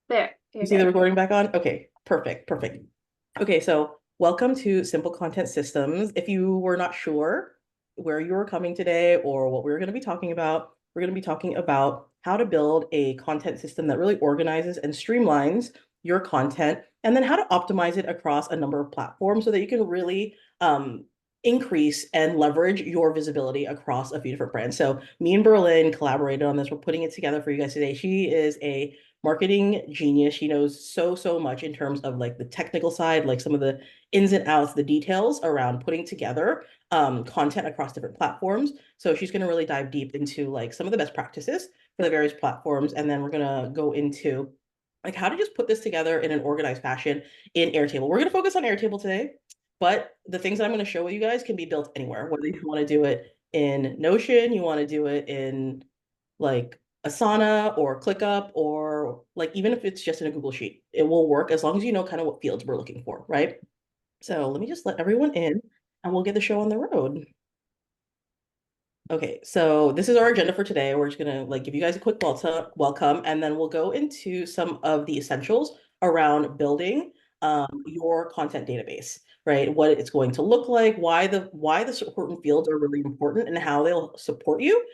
There, You you're see the good. recording back on? Okay, perfect, perfect. Okay, so welcome to Simple Content Systems. If you were not sure where you were coming today or what we were going to be talking about, we're going to be talking about how to build a content system that really organizes and streamlines your content, and then how to optimize it across a number of platforms so that you can really increase and leverage your visibility across a few different brands. So me and Berlyn collaborated on this. We're putting it together for you guys today. She is a marketing genius. She knows so much in terms of like the technical side, like some of the ins and outs, the details around putting together content across different platforms. So she's going to really dive deep into like some of the best practices for the various platforms. And then we're going to go into like how to just put this together in an organized fashion in Airtable. We're going to focus on Airtable today, but the things that I'm going to show you guys can be built anywhere, whether you want to do it in Notion, you want to do it in like Asana or ClickUp, or like even if it's just in a Google Sheet, it will work as long as you know kind of what fields we're looking for, right? So let me just let everyone in and we'll get the show on the road. Okay, so this is our agenda for today. We're just gonna like give you guys a quick welcome, and then we'll go into some of the essentials around building your content database, right? What it's going to look like, why the certain fields are really important, and how they'll support you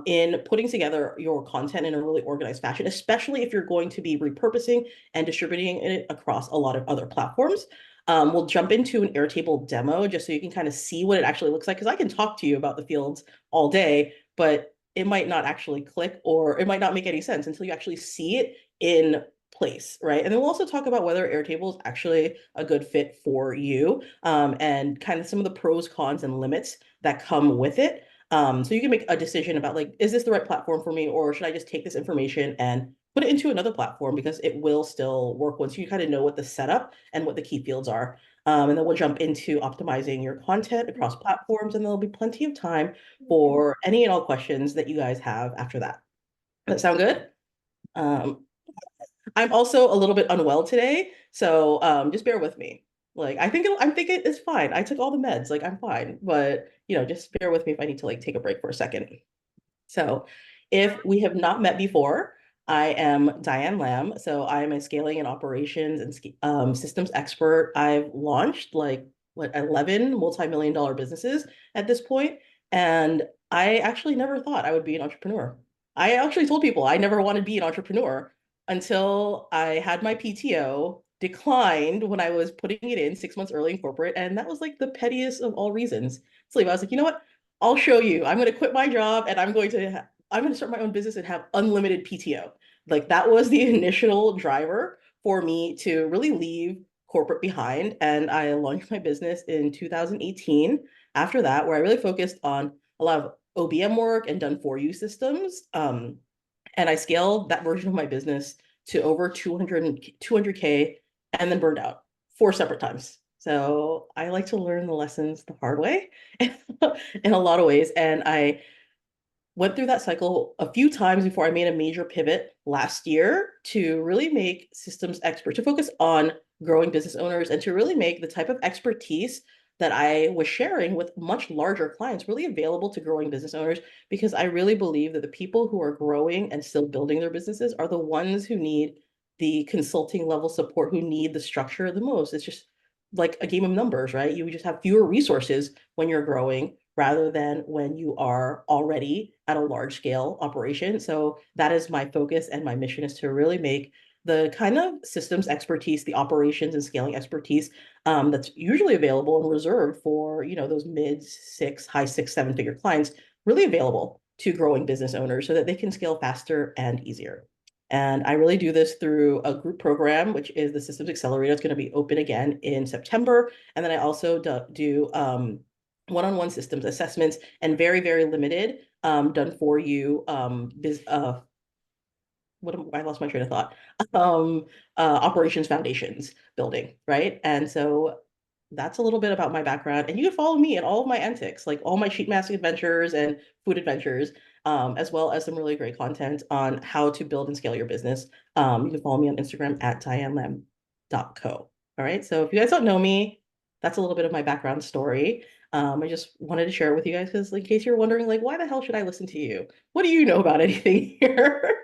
in putting together your content in a really organized fashion, especially if you're going to be repurposing and distributing it across a lot of other platforms. We'll jump into an Airtable demo just so you can kind of see what it actually looks like, because I can talk to you about the fields all day, but it might not actually click or it might not make any sense until you actually see it in place, right? And then we'll also talk about whether Airtable is actually a good fit for you, and kind of some of the pros, cons, and limits that come with it. So you can make a decision about like, is this the right platform for me, or should I just take this information and put it into another platform because it will still work once you kind of know what the setup and what the key fields are. And then we'll jump into optimizing your content across platforms, and there'll be plenty of time for any and all questions that you guys have after that. Does that sound good? Um, I'm also a little bit unwell today, so just bear with me. Like I'm thinking it's fine. I took all the meds, like I'm fine, but just bear with me if I need to like take a break for a second. So, if we have not met before, I am Diane Lam. So, I am a scaling and operations and systems expert. I've launched like what 11 multi-million dollar businesses at this point, and I actually never thought I would be an entrepreneur. I actually told people I never wanted to be an entrepreneur until I had my PTO declined when I was putting it in 6 months early in corporate, and that was like the pettiest of all reasons. So I was like, you know what? I'll show you. I'm going to quit my job and I'm going to start my own business and have unlimited PTO. Like that was the initial driver for me to really leave corporate behind. And I launched my business in 2018 after that, where I really focused on a lot of OBM work and done for you systems. And I scaled that version of my business to over 200K and then burned out 4 separate times. So I like to learn the lessons the hard way in a lot of ways. And I went through that cycle a few times before I made a major pivot last year to really make systems expert, to focus on growing business owners and to really make the type of expertise that I was sharing with much larger clients really available to growing business owners, because I really believe that the people who are growing and still building their businesses are the ones who need the consulting level support, who need the structure the most. It's just like a game of numbers, right? You just have fewer resources when you're growing rather than when you are already at a large scale operation. So that is my focus, and my mission is to really make the kind of systems expertise, the operations and scaling expertise that's usually available and reserved for those mid six, high six, seven-figure clients, really available to growing business owners so that they can scale faster and easier. And I really do this through a group program, which is the Systems Accelerator. It's going to be open again in September. And then I also do one-on-one systems assessments and very limited done for you I lost my train of thought. Um, operations foundations building, right? And so that's a little bit about my background. And you can follow me in all of my antics, like all my sheet masking adventures and food adventures, as well as some really great content on how to build and scale your business. You can follow me on Instagram at dianelam.co. All right. So if you guys don't know me, that's a little bit of my background story. I just wanted to share it with you guys because in case you're wondering, like, why the hell should I listen to you? What do you know about anything here?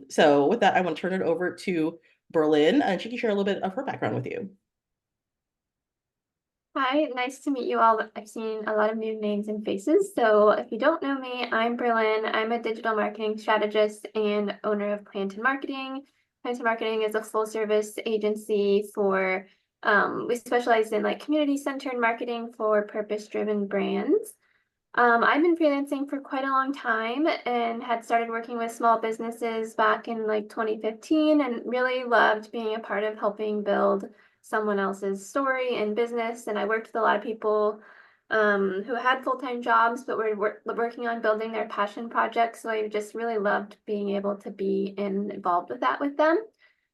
So with that, I want to turn it over to Berlyn, and she can share a little bit of her background with you. Hi, nice to meet you all. I've seen a lot of new names and faces. So if you don't know me, I'm Berlyn. I'm a digital marketing strategist and owner of Planted Marketing. Planted Marketing is a full service agency for, we specialize in like community centered marketing for purpose driven brands. I've been freelancing for quite a long time and had started working with small businesses back in like 2015 and really loved being a part of helping build someone else's story and business. And I worked with a lot of people who had full-time jobs but were working on building their passion projects. So I just really loved being able to be involved with that with them.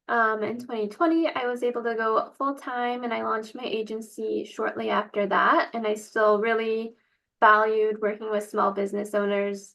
In 2020, I was able to go full-time and I launched my agency shortly after that. And I still really valued working with small business owners.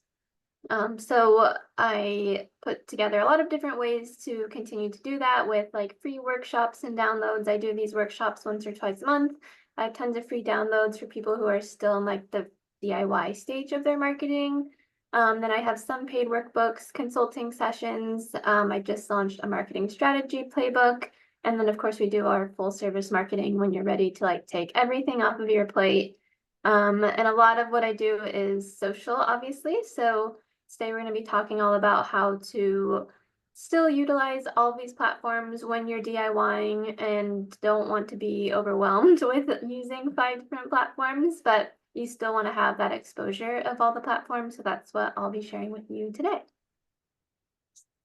So I put together a lot of different ways to continue to do that with like free workshops and downloads. I do these workshops once or twice a month. I have tons of free downloads for people who are still in like the DIY stage of their marketing. Then I have some paid workbooks, consulting sessions. I just launched a marketing strategy playbook. And then of course we do our full service marketing when you're ready to like take everything off of your plate. And a lot of what I do is social, obviously. So today we're going to be talking all about how to still utilize all of these platforms when you're DIYing and don't want to be overwhelmed with using 5 different platforms, but you still want to have that exposure of all the platforms. So that's what I'll be sharing with you today.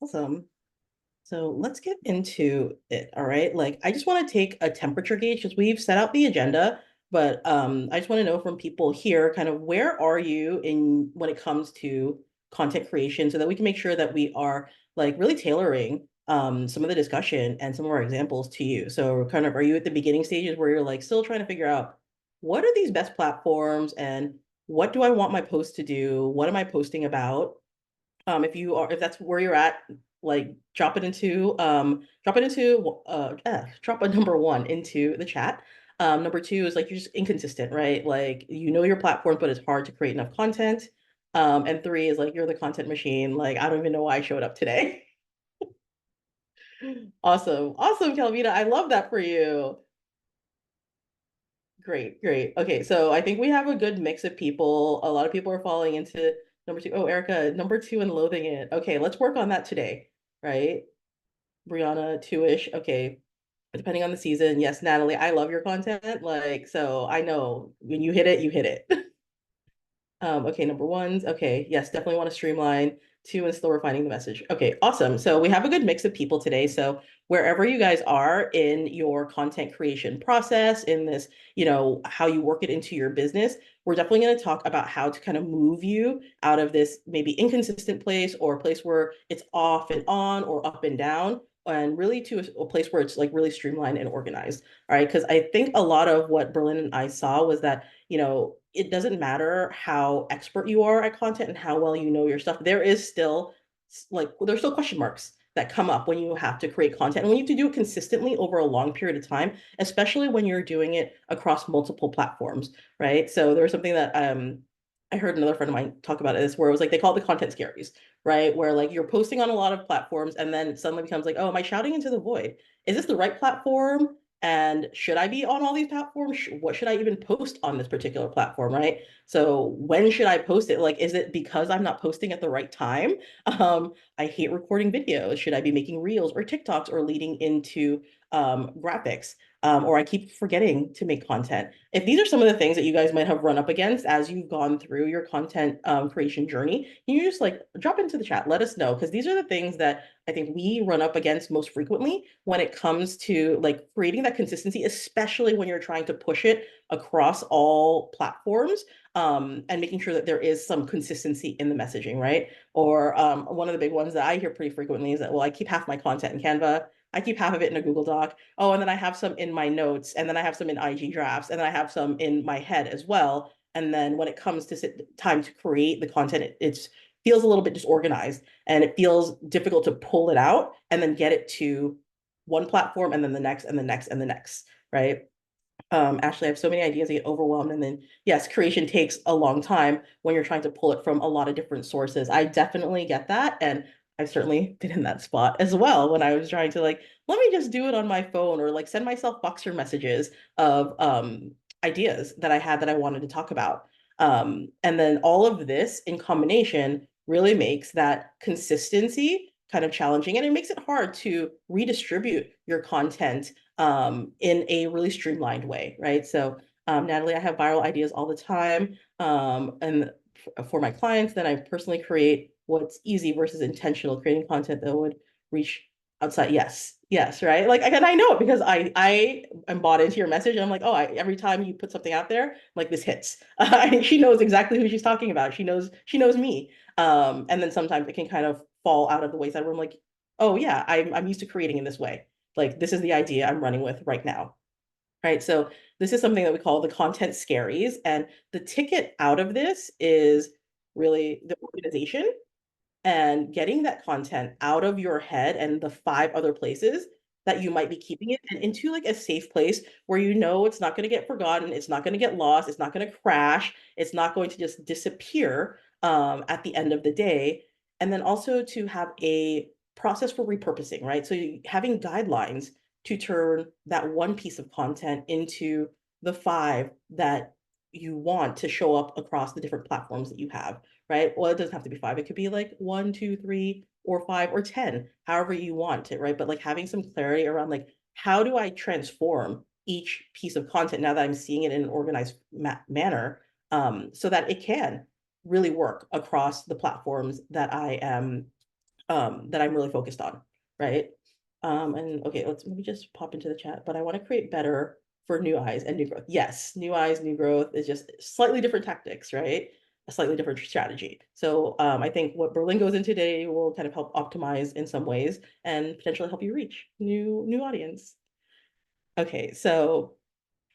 Awesome. So let's get into it. All right. Like, I just want to take a temperature gauge because we've set out the agenda, but I just want to know from people here kind of where are you in when it comes to content creation so that we can make sure that we are like really tailoring some of the discussion and some of our examples to you. So kind of are you at the beginning stages where you're like still trying to figure out what are these best platforms and what do I want my post to do? What am I posting about? If that's where you're at, like drop a number one into the chat. Number two is like you're just inconsistent, right? Like you know your platform, but it's hard to create enough content. And three is like you're the content machine. Like I don't even know why I showed up today. Awesome. Awesome, Calvita. I love that for you. Great, great. Okay, so I think we have a good mix of people. A lot of people are falling into number two. Oh, Erica, number two and loathing it. Okay, let's work on that today, right? Brianna, two-ish. Okay, depending on the season. Yes, Natalie, I love your content. Like, so I know when you hit it, you hit it. Okay, number ones. Okay, yes, definitely want to streamline. Two, and still refining the message. Okay, awesome. So we have a good mix of people today. So wherever you guys are in your content creation process, in this, how you work it into your business, we're definitely going to talk about how to kind of move you out of this maybe inconsistent place or a place where it's off and on or up and down, and really to a place where it's like really streamlined and organized. All right, because I think a lot of what Berlyn and I saw was that it doesn't matter how expert you are at content and how well you know your stuff. There's still question marks that come up when you have to create content and when you have to do it consistently over a long period of time, especially when you're doing it across multiple platforms, right? So there was something that I heard another friend of mine talk about this where it was like they call it the content scaries, right? Where like you're posting on a lot of platforms and then it suddenly becomes like, oh, am I shouting into the void? Is this the right platform? And should I be on all these platforms? What should I even post on this particular platform, right? So when should I post it? Like, is it because I'm not posting at the right time? I hate recording videos. Should I be making reels or TikToks or leading into graphics? Or I keep forgetting to make content. If these are some of the things that you guys might have run up against as you've gone through your content creation journey, can you just like drop into the chat? Let us know, because these are the things that I think we run up against most frequently when it comes to like creating that consistency, especially when you're trying to push it across all platforms, and making sure that there is some consistency in the messaging, right? Or one of the big ones that I hear pretty frequently is that, well, I keep half my content in Canva. I keep half of it in a Google Doc. Oh, and then I have some in my notes, and then I have some in IG drafts, and then I have some in my head as well. And then when it comes to time to create the content, it feels a little bit disorganized and it feels difficult to pull it out and then get it to one platform and then the next and the next and the next, right? Ashley, I have so many ideas, I get overwhelmed. And then, yes, creation takes a long time when you're trying to pull it from a lot of different sources. I definitely get that. And I've certainly been in that spot as well when I was trying to like, let me just do it on my phone or like send myself Boxer messages of ideas that I had that I wanted to talk about. And then all of this in combination really makes that consistency kind of challenging, and it makes it hard to redistribute your content in a really streamlined way, right? So, Natalie, I have viral ideas all the time. And for my clients, then I personally create what's easy versus intentional, creating content that would reach outside. Yes, yes, right. Like again, I know it because I am bought into your message. And I'm like, oh, every time you put something out there, like this hits. She knows exactly who she's talking about. She knows me. And then sometimes it can kind of fall out of the wayside where I'm like, oh yeah, I'm used to creating in this way. Like this is the idea I'm running with right now. Right. So this is something that we call the content scaries. And the ticket out of this is really the organization and getting that content out of your head and the five other places that you might be keeping it and into like a safe place where you know it's not going to get forgotten, it's not going to get lost, it's not going to crash, it's not going to just disappear at the end of the day. And then also to have a process for repurposing, right? So having guidelines to turn that one piece of content into the five that you want to show up across the different platforms that you have, right? Well, it doesn't have to be five. It could be like one, two, three, or five, or 10, however you want it, right? But like having some clarity around like, how do I transform each piece of content now that I'm seeing it in an organized manner, so that it can really work across the platforms that I'm really focused on, right? And okay, let me just pop into the chat, but I want to create better for new eyes and new growth. Yes, new eyes, new growth is just slightly different tactics, right? A slightly different strategy. So I think what Berlyn goes into today will kind of help optimize in some ways and potentially help you reach new audience. Okay, so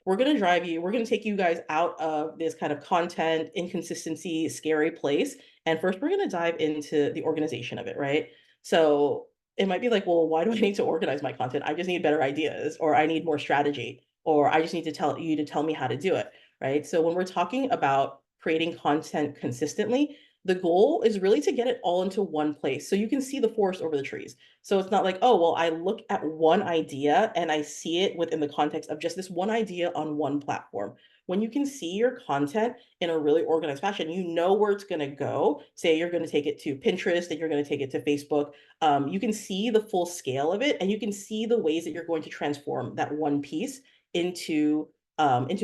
we're going to take you guys out of this kind of content inconsistency, scary place. And first, we're going to dive into the organization of it, right? So it might be like, well, why do I need to organize my content? I just need better ideas, or I need more strategy, or I just need to tell you to tell me how to do it, right? So when we're talking about creating content consistently, the goal is really to get it all into one place so you can see the forest over the trees. So it's not like, oh, well, I look at one idea and I see it within the context of just this one idea on one platform. When you can see your content in a really organized fashion, you know where it's going to go. Say you're going to take it to Pinterest and you're going to take it to Facebook. You can see the full scale of it and you can see the ways that you're going to transform that one piece into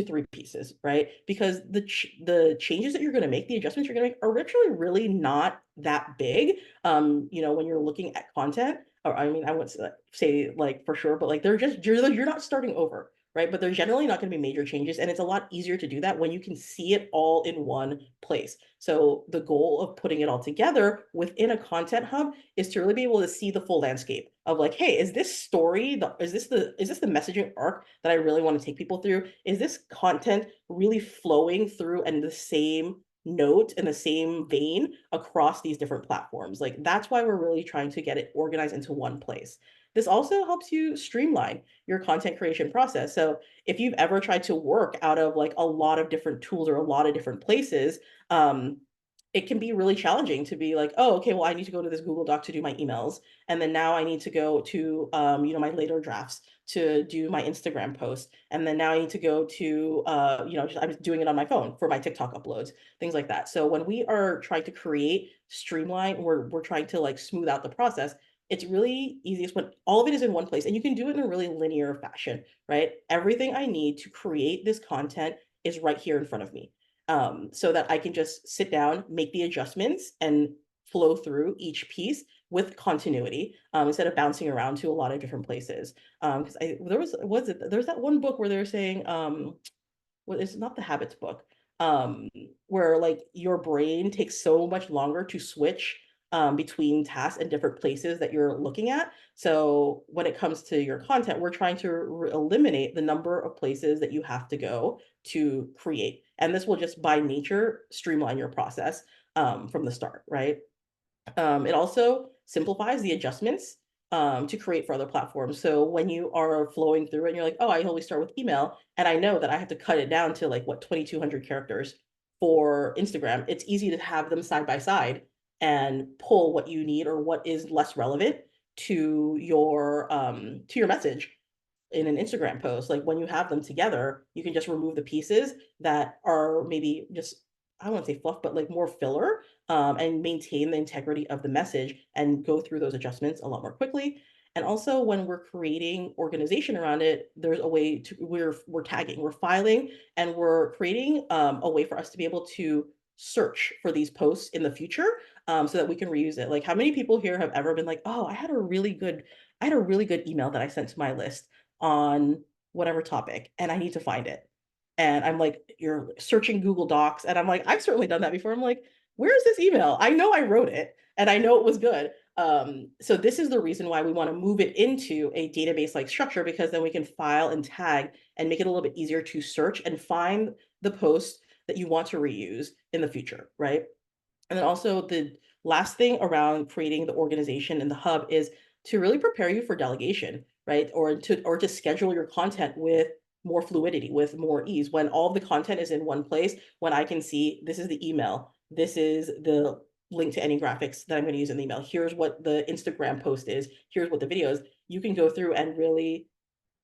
three pieces, right? Because the changes that you're going to make, the adjustments you're going to make are actually really not that big. When you're looking at content, or I mean, I wouldn't say like for sure, but like you're not starting over, right? But they're generally not going to be major changes, and it's a lot easier to do that when you can see it all in one place. So the goal of putting it all together within a content hub is to really be able to see the full landscape of like, hey, is this story, is this the messaging arc that I really want to take people through? Is this content really flowing through and the same note in the same vein across these different platforms? Like that's why we're really trying to get it organized into one place. This also helps you streamline your content creation process. So if you've ever tried to work out of like a lot of different tools or a lot of different places, it can be really challenging to be like, oh, okay, well, I need to go to this Google Doc to do my emails. And then now I need to go to, my later drafts to do my Instagram post. And then now I need to go to, I'm doing it on my phone for my TikTok uploads, things like that. So when we are trying to create streamline, we're trying to like smooth out the process. It's really easiest when all of it is in one place and you can do it in a really linear fashion, right? Everything I need to create this content is right here in front of me, so that I can just sit down, make the adjustments, and flow through each piece with continuity, instead of bouncing around to a lot of different places. Because there's that one book where they were saying, well, it's not the habits book, where like your brain takes so much longer to switch between tasks and different places that you're looking at. So when it comes to your content, we're trying to eliminate the number of places that you have to go to create. And this will just by nature streamline your process from the start, right? It also simplifies the adjustments to create for other platforms. So when you are flowing through and you're like, oh, I always start with email, and I know that I have to cut it down to like what 2,200 characters for Instagram, it's easy to have them side by side and pull what you need or what is less relevant to your message in an Instagram post. Like when you have them together, you can just remove the pieces that are maybe just, I don't want to say fluff, but like more filler, and maintain the integrity of the message and go through those adjustments a lot more quickly. And also when we're creating organization around it, there's a way to, we're tagging, we're filing, and we're creating a way for us to be able to search for these posts in the future, so that we can reuse it. Like how many people here have ever been like, oh, I had a really good email that I sent to my list on whatever topic and I need to find it. And I'm like, you're searching Google Docs. And I'm like, I've certainly done that before. I'm like, where is this email? I know I wrote it and I know it was good. So this is the reason why we want to move it into a database like structure, because then we can file and tag and make it a little bit easier to search and find the post that you want to reuse in the future, right? And then also the last thing around creating the organization in the hub is to really prepare you for delegation, right? Or to schedule your content with more fluidity, with more ease. When all of the content is in one place, when I can see this is the email, this is the link to any graphics that I'm going to use in the email. Here's what the Instagram post is. Here's what the video is. You can go through and really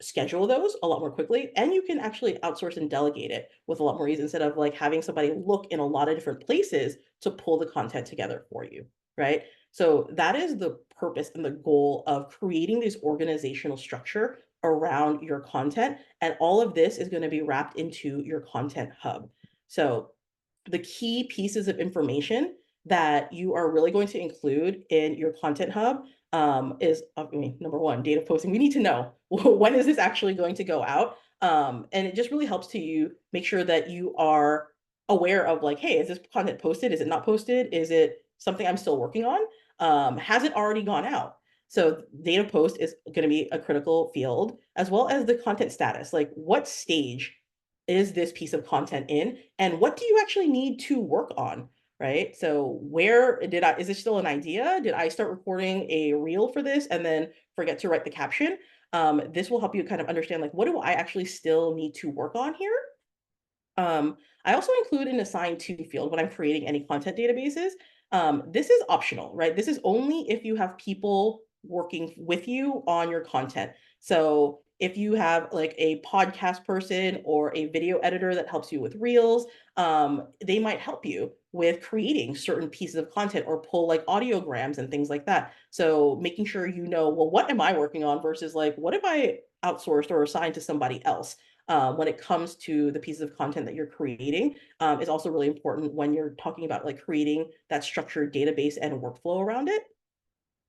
schedule those a lot more quickly, and you can actually outsource and delegate it with a lot more ease instead of like having somebody look in a lot of different places to pull the content together for you, right? So that is the purpose and the goal of creating this organizational structure around your content, and all of this is going to be wrapped into your content hub. So the key pieces of information that you are really going to include in your content hub, is, I mean, number one, data posting. We need to know when is this actually going to go out? And it just really helps to you make sure that you are aware of like, hey, is this content posted? Is it not posted? Is it something I'm still working on? Has it already gone out? So data post is going to be a critical field, as well as the content status. Like what stage is this piece of content in, and what do you actually need to work on? Right? So where is it still an idea? Did I start recording a reel for this and then forget to write the caption? This will help you kind of understand like, what do I actually still need to work on here? I also include an assigned to field when I'm creating any content databases. This is optional, right? This is only if you have people working with you on your content. So if you have like a podcast person or a video editor that helps you with reels, they might help you with creating certain pieces of content or pull like audiograms and things like that. So making sure you know, well, what am I working on versus like, what have I outsourced or assigned to somebody else? When it comes to the pieces of content that you're creating, is also really important when you're talking about like creating that structured database and workflow around it.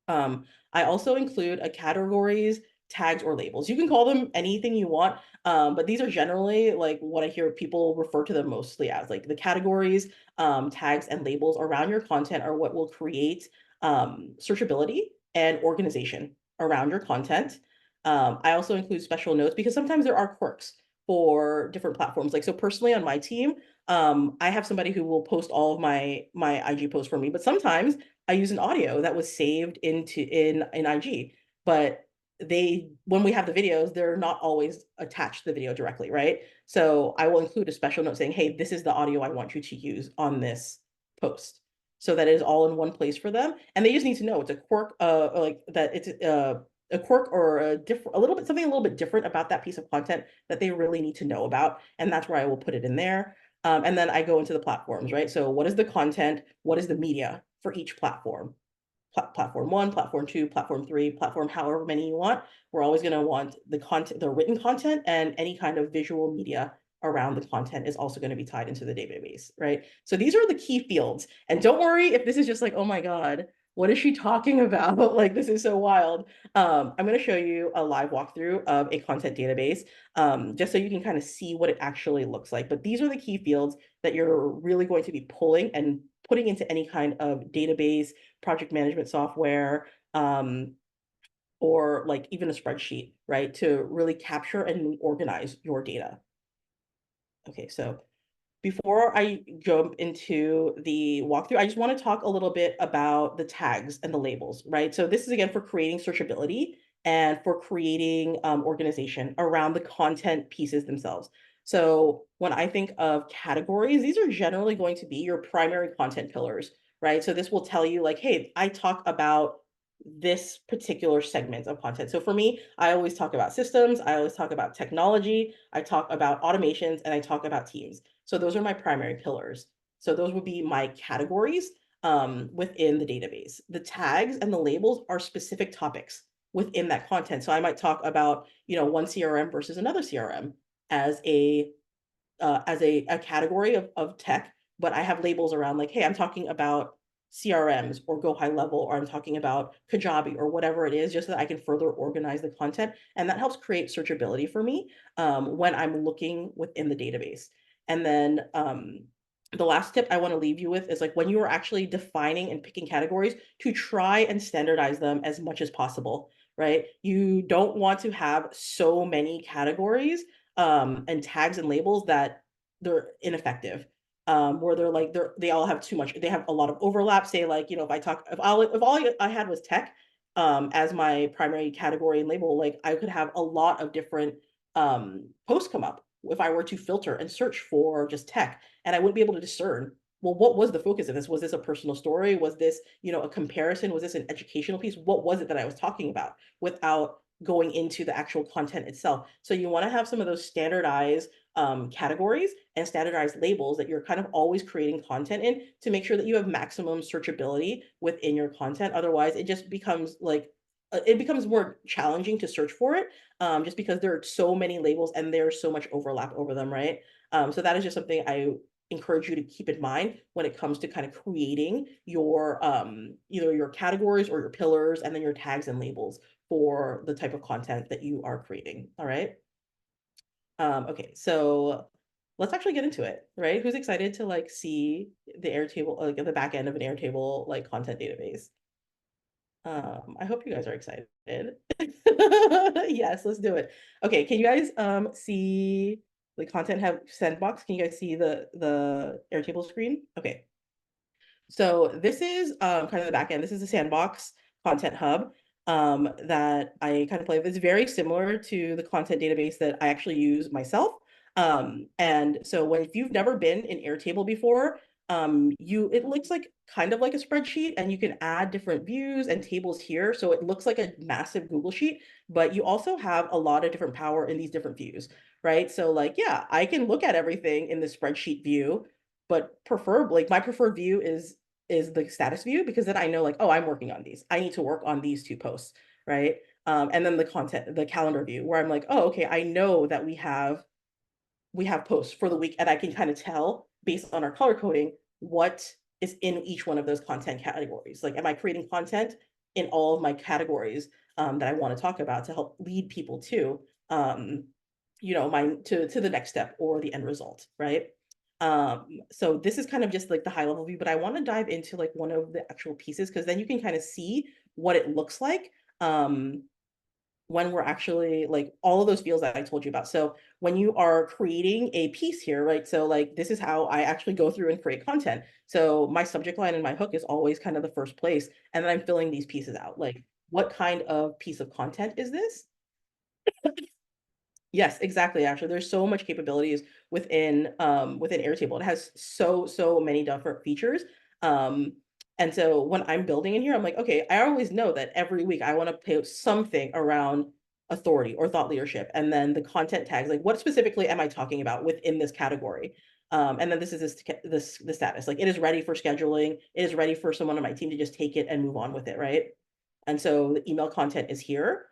I also include a categories, tags, or labels. You can call them anything you want, but these are generally like what I hear people refer to them mostly as. Like the categories, tags, and labels around your content are what will create searchability and organization around your content. I also include special notes because sometimes there are quirks for different platforms. Like so personally on my team, I have somebody who will post all of my IG posts for me, but sometimes I use an audio that was saved in IG, but when we have the videos, they're not always attached to the video directly, right? So I will include a special note saying, hey, this is the audio I want you to use on this post. So that it is all in one place for them. And they just need to know it's a quirk, like that it's a quirk or a little bit, something a little bit different about that piece of content that they really need to know about. And that's where I will put it in there. And then I go into the platforms, right? So what is the content? What is the media for each platform? Platform 1, platform 2, platform 3, platform however many you want. We're always going to want the content, the written content, and any kind of visual media around the content is also going to be tied into the database, right? So these are the key fields. And don't worry if this is just like, oh my God, what is she talking about? Like, this is so wild. I'm going to show you a live walkthrough of a content database, just so you can kind of see what it actually looks like. But these are the key fields that you're really going to be pulling and putting into any kind of database, project management software, or like even a spreadsheet, right? To really capture and organize your data. Okay, so before I jump into the walkthrough, I just want to talk a little bit about the tags and the labels, right? So this is again for creating searchability and for creating organization around the content pieces themselves. So when I think of categories, these are generally going to be your primary content pillars, right? So this will tell you like, hey, I talk about this particular segment of content. So for me, I always talk about systems, I always talk about technology, I talk about automations, and I talk about teams. So those are my primary pillars. So those would be my categories within the database. The tags and the labels are specific topics within that content. So I might talk about, one CRM versus another CRM as a category of tech, but I have labels around like, hey, I'm talking about CRMs or Go High Level, or I'm talking about Kajabi or whatever it is, just so that I can further organize the content. And that helps create searchability for me when I'm looking within the database. And then the last tip I want to leave you with is like when you are actually defining and picking categories, to try and standardize them as much as possible, right? You don't want to have so many categories and tags and labels that they're ineffective. Where they all have too much, they have a lot of overlap. Say like, if all I had was tech as my primary category and label, like I could have a lot of different posts come up if I were to filter and search for just tech, and I wouldn't be able to discern, well, what was the focus of this? Was this a personal story? Was this, a comparison? Was this an educational piece? What was it that I was talking about without going into the actual content itself? So you want to have some of those standardized categories and standardized labels that you're kind of always creating content in, to make sure that you have maximum searchability within your content. Otherwise, it just becomes like it becomes more challenging to search for it, just because there are so many labels and there's so much overlap over them, right? So that is just something I encourage you to keep in mind when it comes to kind of creating your either your categories or your pillars, and then your tags and labels for the type of content that you are creating. All right. Okay, so let's actually get into it, right? Who's excited to like see the Airtable, like the back end of an Airtable like content database? I hope you guys are excited. Yes, let's do it. Okay, can you guys see the content have sandbox? Can you guys see the Airtable screen? Okay. So this is kind of the back end. This is a sandbox content hub that I kind of play with. It's very similar to the content database that I actually use myself. And so if you've never been in Airtable before, it looks like kind of like a spreadsheet, and you can add different views and tables here. So it looks like a massive Google sheet, but you also have a lot of different power in these different views, right? So like, yeah, I can look at everything in the spreadsheet view, but preferably my preferred view is the status view, because then I know like, oh, I'm working on these. I need to work on these two posts, right? And then the calendar view, where I'm like, oh, okay, I know that we have posts for the week, and I can kind of tell based on our color coding what is in each one of those content categories. Like, am I creating content in all of my categories that I want to talk about to help lead people to to the next step or the end result, right? So this is kind of just like the high level view, but I want to dive into like one of the actual pieces, because then you can kind of see what it looks like when we're actually like all of those fields that I told you about. So when you are creating a piece here, right? So like this is how I actually go through and create content. So my subject line and my hook is always kind of the first place. And then I'm filling these pieces out. Like, what kind of piece of content is this? Yes, exactly. Actually, there's so much capabilities within Airtable. It has so many different features. Um, and so when I'm building in here, I'm like, okay, I always know that every week I want to post something around authority or thought leadership, and then the content tags, like what specifically am I talking about within this category? And then this is the status, like it is ready for scheduling. It is ready for someone on my team to just take it and move on with it, right? And so the email content is here.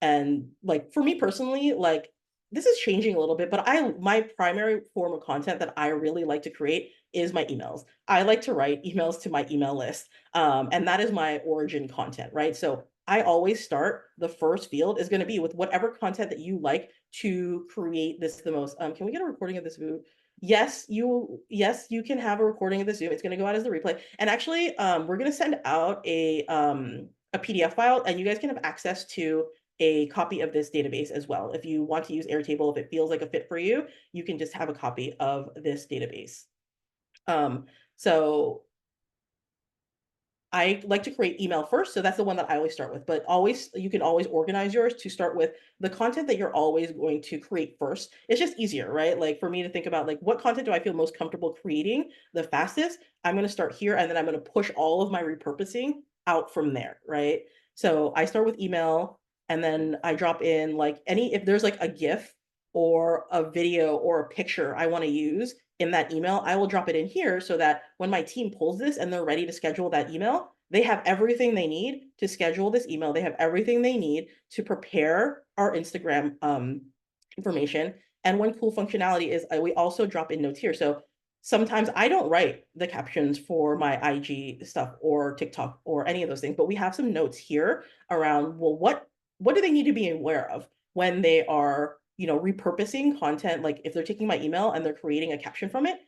And like for me personally, like this is changing a little bit, but my primary form of content that I really like to create is my emails. I like to write emails to my email list. And that is my origin content, right? So I always start, the first field is going to be with whatever content that you like to create this the most. Can we get a recording of this Zoom? Yes, you can have a recording of the Zoom. It's going to go out as the replay. And actually, we're going to send out a PDF file, and you guys can have access to a copy of this database as well. If you want to use Airtable, if it feels like a fit for you, you can just have a copy of this database. So I like to create email first, so that's the one that I always start with. But always, you can always organize yours to start with the content that you're always going to create first. It's just easier, right? Like for me to think about like what content do I feel most comfortable creating the fastest? I'm going to start here and then I'm going to push all of my repurposing out from there, right? So I start with email and then I drop in like if there's like a GIF or a video or a picture I want to use in that email, I will drop it in here so that when my team pulls this and they're ready to schedule that email, they have everything they need to schedule this email. They have everything they need to prepare our Instagram information. And one cool functionality is we also drop in notes here. So sometimes I don't write the captions for my IG stuff or TikTok or any of those things, but we have some notes here around, well, what do they need to be aware of when they are repurposing content, like if they're taking my email and they're creating a caption from it,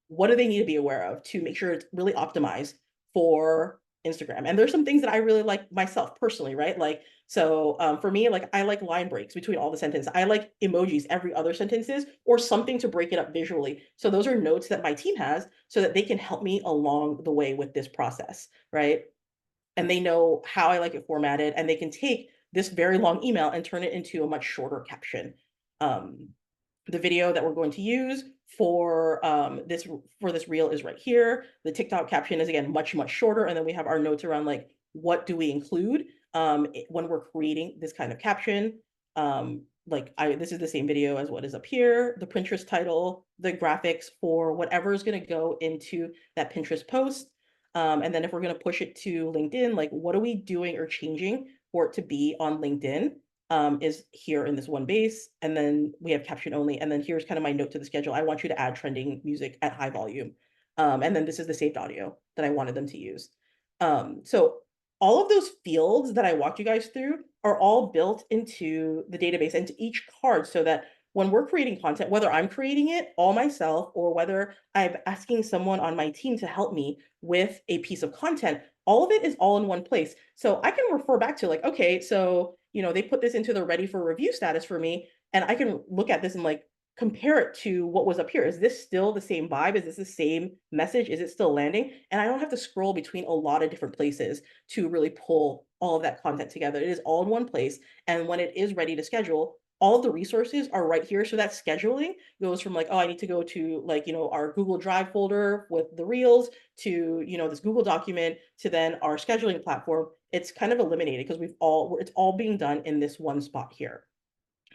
what do they need to be aware of to make sure it's really optimized for Instagram? And there's some things that I really like myself personally, right? Like, so for me, like I like line breaks between all the sentences. I like emojis every other sentences or something to break it up visually. So those are notes that my team has so that they can help me along the way with this process, right? And they know how I like it formatted, and they can take this very long email and turn it into a much shorter caption. The video that we're going to use for this reel is right here. The TikTok caption is again much shorter, and then we have our notes around like what do we include when we're creating this kind of caption. This is the same video as what is up here, the Pinterest title, the graphics for whatever is going to go into that Pinterest post. And then if we're going to push it to LinkedIn, like what are we doing or changing for it to be on LinkedIn is here in this one base. And then we have caption only. And then here's kind of my note to the schedule. I want you to add trending music at high volume. And then this is the saved audio that I wanted them to use. So all of those fields that I walked you guys through are all built into the database and to each card so that when we're creating content, whether I'm creating it all myself or whether I'm asking someone on my team to help me with a piece of content, all of it is all in one place. So I can refer back to like, okay, so, they put this into the ready for review status for me, and I can look at this and like compare it to what was up here. Is this still the same vibe? Is this the same message? Is it still landing? And I don't have to scroll between a lot of different places to really pull all of that content together. It is all in one place. And when it is ready to schedule, all of the resources are right here. So that scheduling goes from like, oh, I need to go to like, our Google Drive folder with the reels to, this Google document to then our scheduling platform. It's kind of eliminated because it's all being done in this one spot here,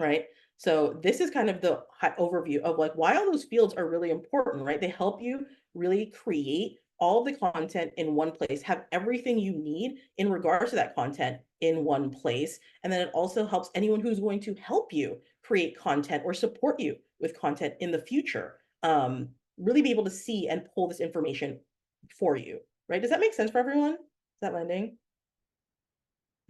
right? So this is kind of the overview of like why all those fields are really important, right? They help you really create all the content in one place, have everything you need in regards to that content in one place. And then it also helps anyone who's going to help you create content or support you with content in the future, really be able to see and pull this information for you, right? Does that make sense for everyone? Is that landing?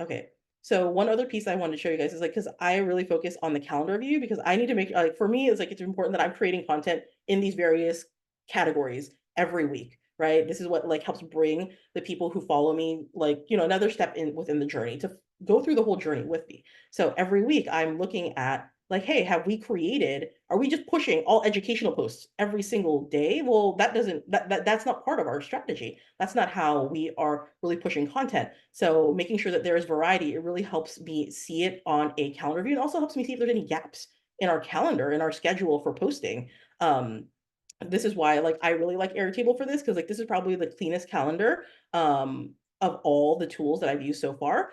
Okay. So one other piece I wanted to show you guys is like, because I really focus on the calendar view because I need to make, like, for me, it's like, it's important that I'm creating content in these various categories every week, right? This is what like helps bring the people who follow me, like, another step within the journey to go through the whole journey with me. So every week I'm looking at like, hey, are we just pushing all educational posts every single day? Well, that's not part of our strategy. That's not how we are really pushing content. So making sure that there is variety, it really helps me see it on a calendar view. It also helps me see if there's any gaps in our calendar, in our schedule for posting. This is why like I really like Airtable for this, because like this is probably the cleanest calendar of all the tools that I've used so far,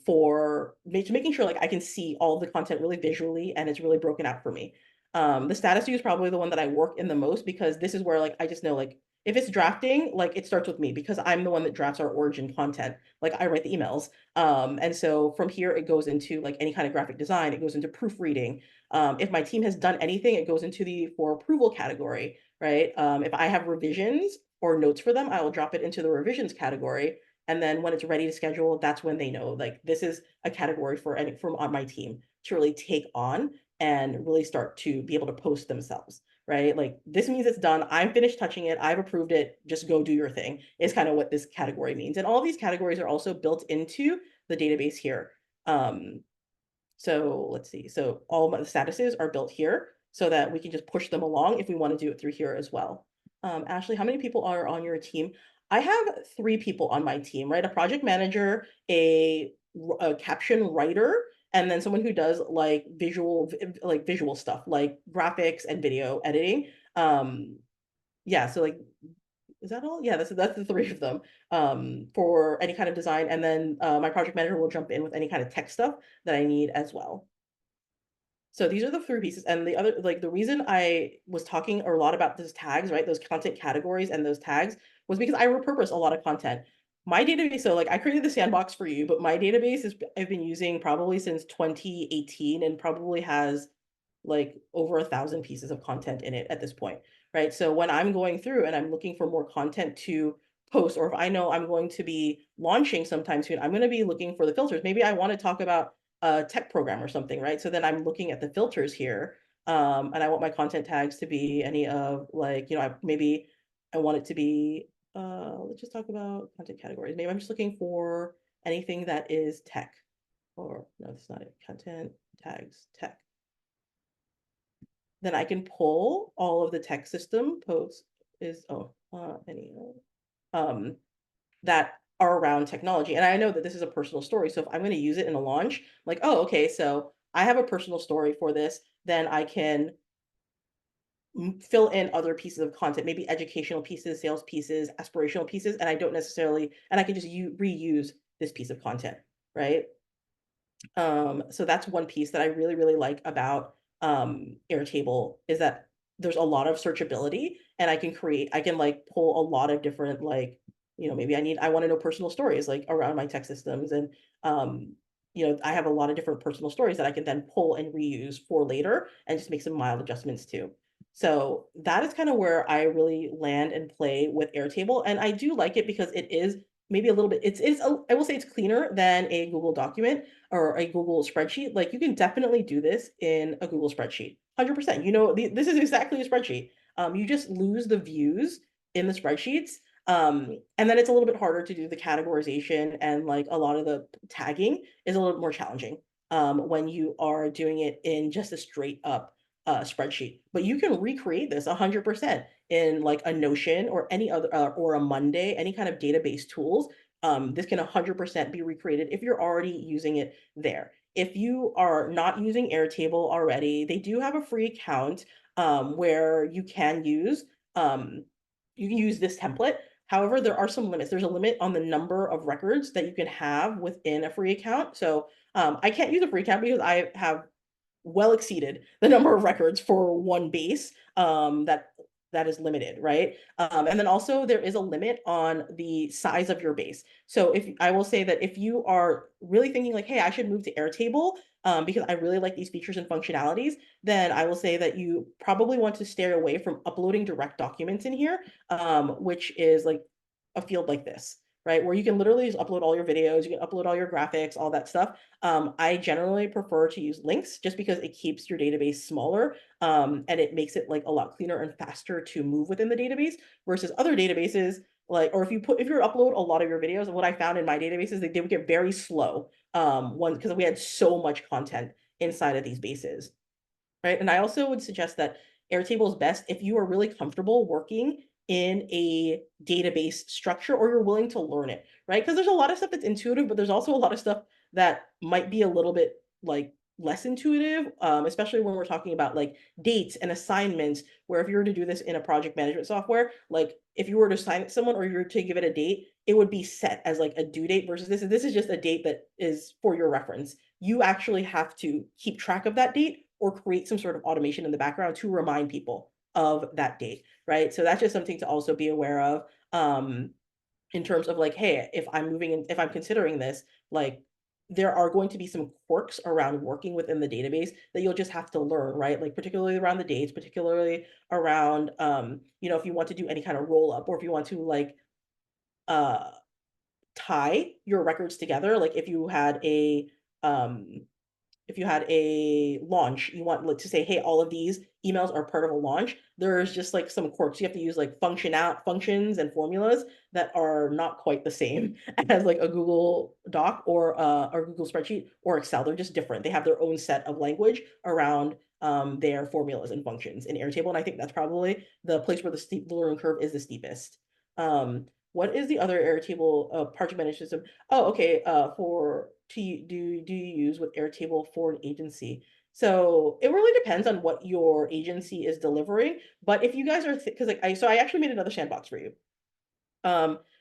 for making sure like I can see all the content really visually and it's really broken out for me. The status view is probably the one that I work in the most because this is where like I just know like if it's drafting, like it starts with me because I'm the one that drafts our origin content. Like I write the emails. And so from here it goes into like any kind of graphic design, it goes into proofreading. If my team has done anything, it goes into the for approval category, right? If I have revisions or notes for them, I will drop it into the revisions category. And then when it's ready to schedule, that's when they know like this is a category from on my team to really take on and really start to be able to post themselves, right? Like this means it's done. I'm finished touching it. I've approved it. Just go do your thing is kind of what this category means. And all these categories are also built into the database here. So let's see. So all of the statuses are built here so that we can just push them along if we want to do it through here as well. Ashley, how many people are on your team? I have 3 people on my team, right? A project manager, a caption writer, and then someone who does like visual stuff, like graphics and video editing. Yeah, so like is that all? Yeah, that's the 3 of them for any kind of design. And then my project manager will jump in with any kind of tech stuff that I need as well. So these are the 3 pieces. And the other, like the reason I was talking a lot about those tags, right? Those content categories and those tags was because I repurpose a lot of content. My database, so like I created the sandbox for you, but my database is I've been using probably since 2018 and probably has like over 1,000 pieces of content in it at this point, right? So when I'm going through and I'm looking for more content to post, or if I know I'm going to be launching sometime soon, I'm going to be looking for the filters. Maybe I want to talk about a tech program or something, right? So then I'm looking at the filters here, and I want my content tags to be any of like, maybe I want it to be, let's just talk about content categories. Maybe I'm just looking for anything that is tech, or no, that's not it. Content tags, tech. Then I can pull all of the tech system posts any um that are around technology. And I know that this is a personal story. So if I'm going to use it in a launch, like, oh, okay, so I have a personal story for this, then I can fill in other pieces of content, maybe educational pieces, sales pieces, aspirational pieces, and I don't necessarily, and I can just reuse this piece of content, right? So that's one piece that I really, really like about Airtable is that there's a lot of searchability and I can like pull a lot of different like, maybe I want to know personal stories like around my tech systems and I have a lot of different personal stories that I can then pull and reuse for later and just make some mild adjustments too. So that is kind of where I really land and play with Airtable. And I do like it because it is maybe a little bit, I will say it's cleaner than a Google document or a Google spreadsheet. Like you can definitely do this in a Google spreadsheet, 100%. This is exactly a spreadsheet. You just lose the views in the spreadsheets. And then it's a little bit harder to do the categorization and like a lot of the tagging is a little bit more challenging when you are doing it in just a straight up spreadsheet. But you can recreate this 100% in like a Notion or any other or a Monday, any kind of database tools. This can 100% be recreated if you're already using it there. If you are not using Airtable already, they do have a free account where you can use this template. However, there are some limits. There's a limit on the number of records that you can have within a free account. So I can't use a free account because I have well exceeded the number of records for one base that is limited, right? And then also there is a limit on the size of your base. So if I will say that if you are really thinking like, hey, I should move to Airtable because I really like these features and functionalities, then I will say that you probably want to stay away from uploading direct documents in here, which is like a field like this, right? Where you can literally just upload all your videos, you can upload all your graphics, all that stuff. I generally prefer to use links just because it keeps your database smaller and it makes it like a lot cleaner and faster to move within the database versus other databases like, or if you upload a lot of your videos, and what I found in my databases, they would get very slow because we had so much content inside of these bases, right? And I also would suggest that Airtable is best if you are really comfortable working in a database structure or you're willing to learn it, right? Because there's a lot of stuff that's intuitive, but there's also a lot of stuff that might be a little bit like less intuitive, especially when we're talking about like dates and assignments, where if you were to do this in a project management software, like if you were to assign it to someone or you were to give it a date, it would be set as like a due date versus this is just a date that is for your reference. You actually have to keep track of that date or create some sort of automation in the background to remind people of that date, right? So that's just something to also be aware of in terms of like, hey, if I'm considering this, like there are going to be some quirks around working within the database that you'll just have to learn, right? Like particularly around the dates, particularly around, if you want to do any kind of roll up or if you want to like tie your records together, like if you had a if you had a launch, you want like to say, hey, all of these emails are part of a launch. There's just like some quirks. You have to use like functions and formulas that are not quite the same as like a Google Doc or Google spreadsheet or Excel. They're just different. They have their own set of language around their formulas and functions in Airtable. And I think that's probably the place where the learning curve is the steepest. What is the other Airtable project management system? Oh, okay. Do you use with Airtable for an agency? So it really depends on what your agency is delivering. But if you guys are, because like I actually made another sandbox for you.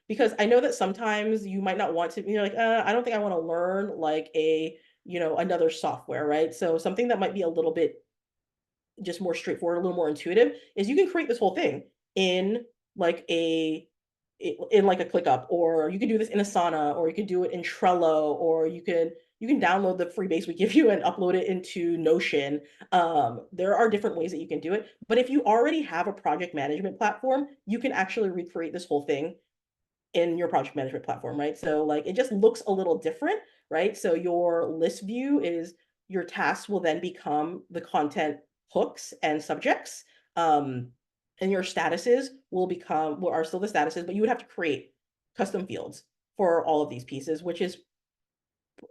Because I know that sometimes you might not want to, you're like, I don't think I want to learn like another software, right? So something that might be a little bit just more straightforward, a little more intuitive, is you can create this whole thing in like a like a ClickUp, or you can do this in Asana, or you can do it in Trello, or you can download the free base we give you and upload it into Notion. There are different ways that you can do it, but if you already have a project management platform, you can actually recreate this whole thing in your project management platform, right? So like it just looks a little different, right? So your list view is your tasks will then become the content hooks and subjects. And your statuses are still the statuses, but you would have to create custom fields for all of these pieces, which is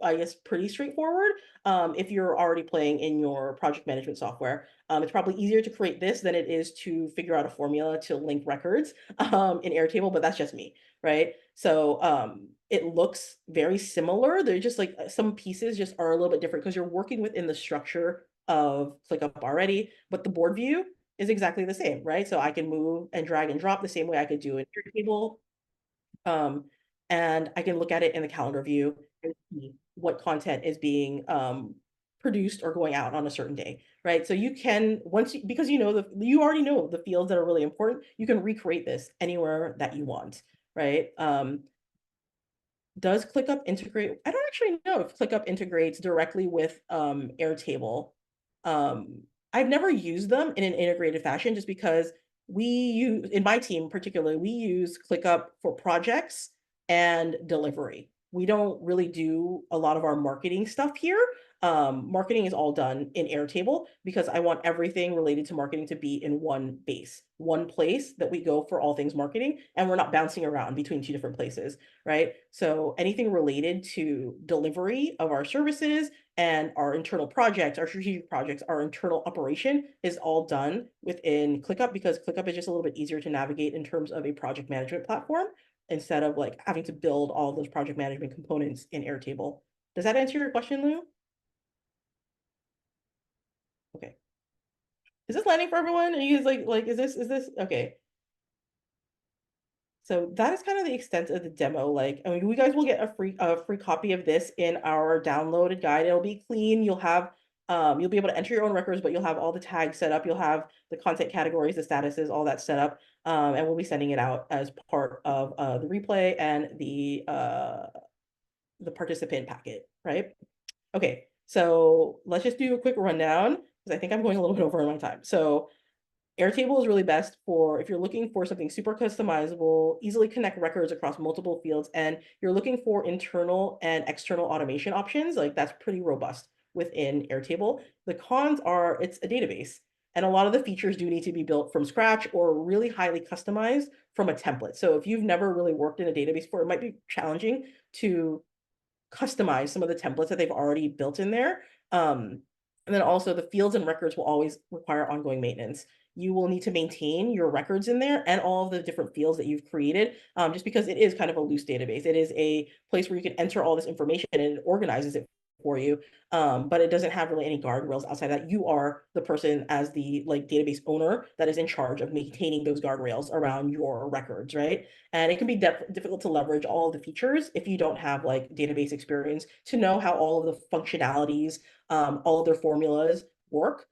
I guess pretty straightforward. If you're already playing in your project management software, it's probably easier to create this than it is to figure out a formula to link records in Airtable, but that's just me, right? So it looks very similar. They're just like some pieces just are a little bit different because you're working within the structure of ClickUp already, but the board view is exactly the same, right? So I can move and drag and drop the same way I could do in Airtable. Um, and I can look at it in the calendar view and see what content is being produced or going out on a certain day, right? So you can because you already know the fields that are really important, you can recreate this anywhere that you want, right? Does ClickUp integrate? I don't actually know if ClickUp integrates directly with Airtable. Um, I've never used them in an integrated fashion just because in my team particularly, we use ClickUp for projects and delivery. We don't really do a lot of our marketing stuff here. Marketing is all done in Airtable because I want everything related to marketing to be in one base, one place that we go for all things marketing, and we're not bouncing around between two different places, right? So anything related to delivery of our services and our internal projects, our strategic projects, our internal operation is all done within ClickUp because ClickUp is just a little bit easier to navigate in terms of a project management platform instead of like having to build all those project management components in Airtable. Does that answer your question, Lou? Okay. Is this landing for everyone? Are you guys like is this okay? So that is kind of the extent of the demo. Like, I mean, you guys will get a free copy of this in our downloaded guide. It'll be clean. You'll be able to enter your own records, but you'll have all the tags set up. You'll have the content categories, the statuses, all that set up. And we'll be sending it out as part of the replay and the participant packet, right? Okay, so let's just do a quick rundown because I think I'm going a little bit over on my time. So Airtable is really best for if you're looking for something super customizable, easily connect records across multiple fields, and you're looking for internal and external automation options. Like that's pretty robust within Airtable. The cons are it's a database, and a lot of the features do need to be built from scratch or really highly customized from a template. So if you've never really worked in a database before, it might be challenging to customize some of the templates that they've already built in there. And then also the fields and records will always require ongoing maintenance. You will need to maintain your records in there and all of the different fields that you've created, just because it is kind of a loose database. It is a place where you can enter all this information and it organizes it for you. But it doesn't have really any guardrails outside that. You are the person as the like database owner that is in charge of maintaining those guardrails around your records, right? And it can be difficult to leverage all of the features if you don't have like database experience to know how all of the functionalities, all of their formulas work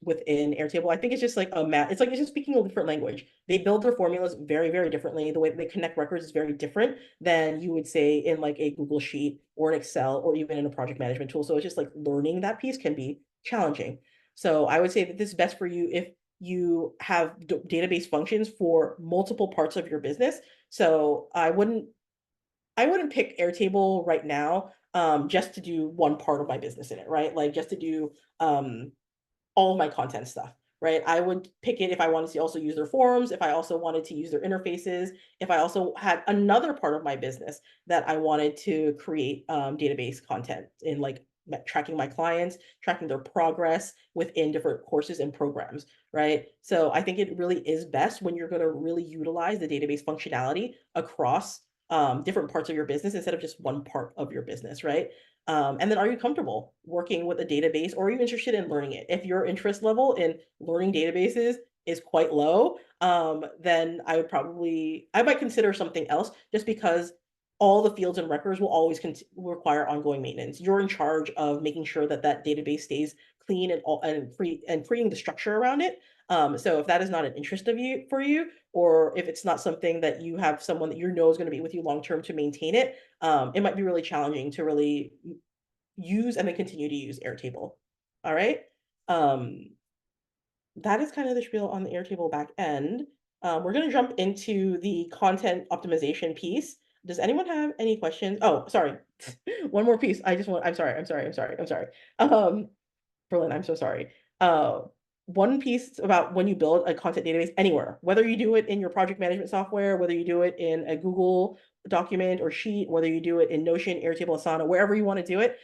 within Airtable. I think it's just like it's like it's just speaking a different language. They build their formulas very, very differently. The way they connect records is very different than you would say in like a Google Sheet or an Excel or even in a project management tool. So it's just like learning that piece can be challenging. So I would say that this is best for you if you have database functions for multiple parts of your business. So I wouldn't pick Airtable right now just to do one part of my business in it, right? Like just to do all of my content stuff, right? I would pick it if I wanted to also use their forums, if I also wanted to use their interfaces, if I also had another part of my business that I wanted to create database content in, like tracking my clients, tracking their progress within different courses and programs, right? So I think it really is best when you're going to really utilize the database functionality across different parts of your business instead of just one part of your business, right? And then are you comfortable working with a database, or are you interested in learning it? If your interest level in learning databases is quite low, then I might consider something else, just because all the fields and records will always require ongoing maintenance. You're in charge of making sure that that database stays clean and free, and creating the structure around it. So if that is not an interest of you for you, or if it's not something that you have someone that you know is going to be with you long term to maintain it, it might be really challenging to really use and then continue to use Airtable. All right. Um, that is kind of the spiel on the Airtable back end. We're going to jump into the content optimization piece. Does anyone have any questions? Oh, sorry. One more piece. I'm sorry. Berlyn, I'm so sorry. Uh, One piece about when you build a content database anywhere, whether you do it in your project management software, whether you do it in a Google document or sheet, whether you do it in Notion, Airtable, Asana, wherever you want to do it,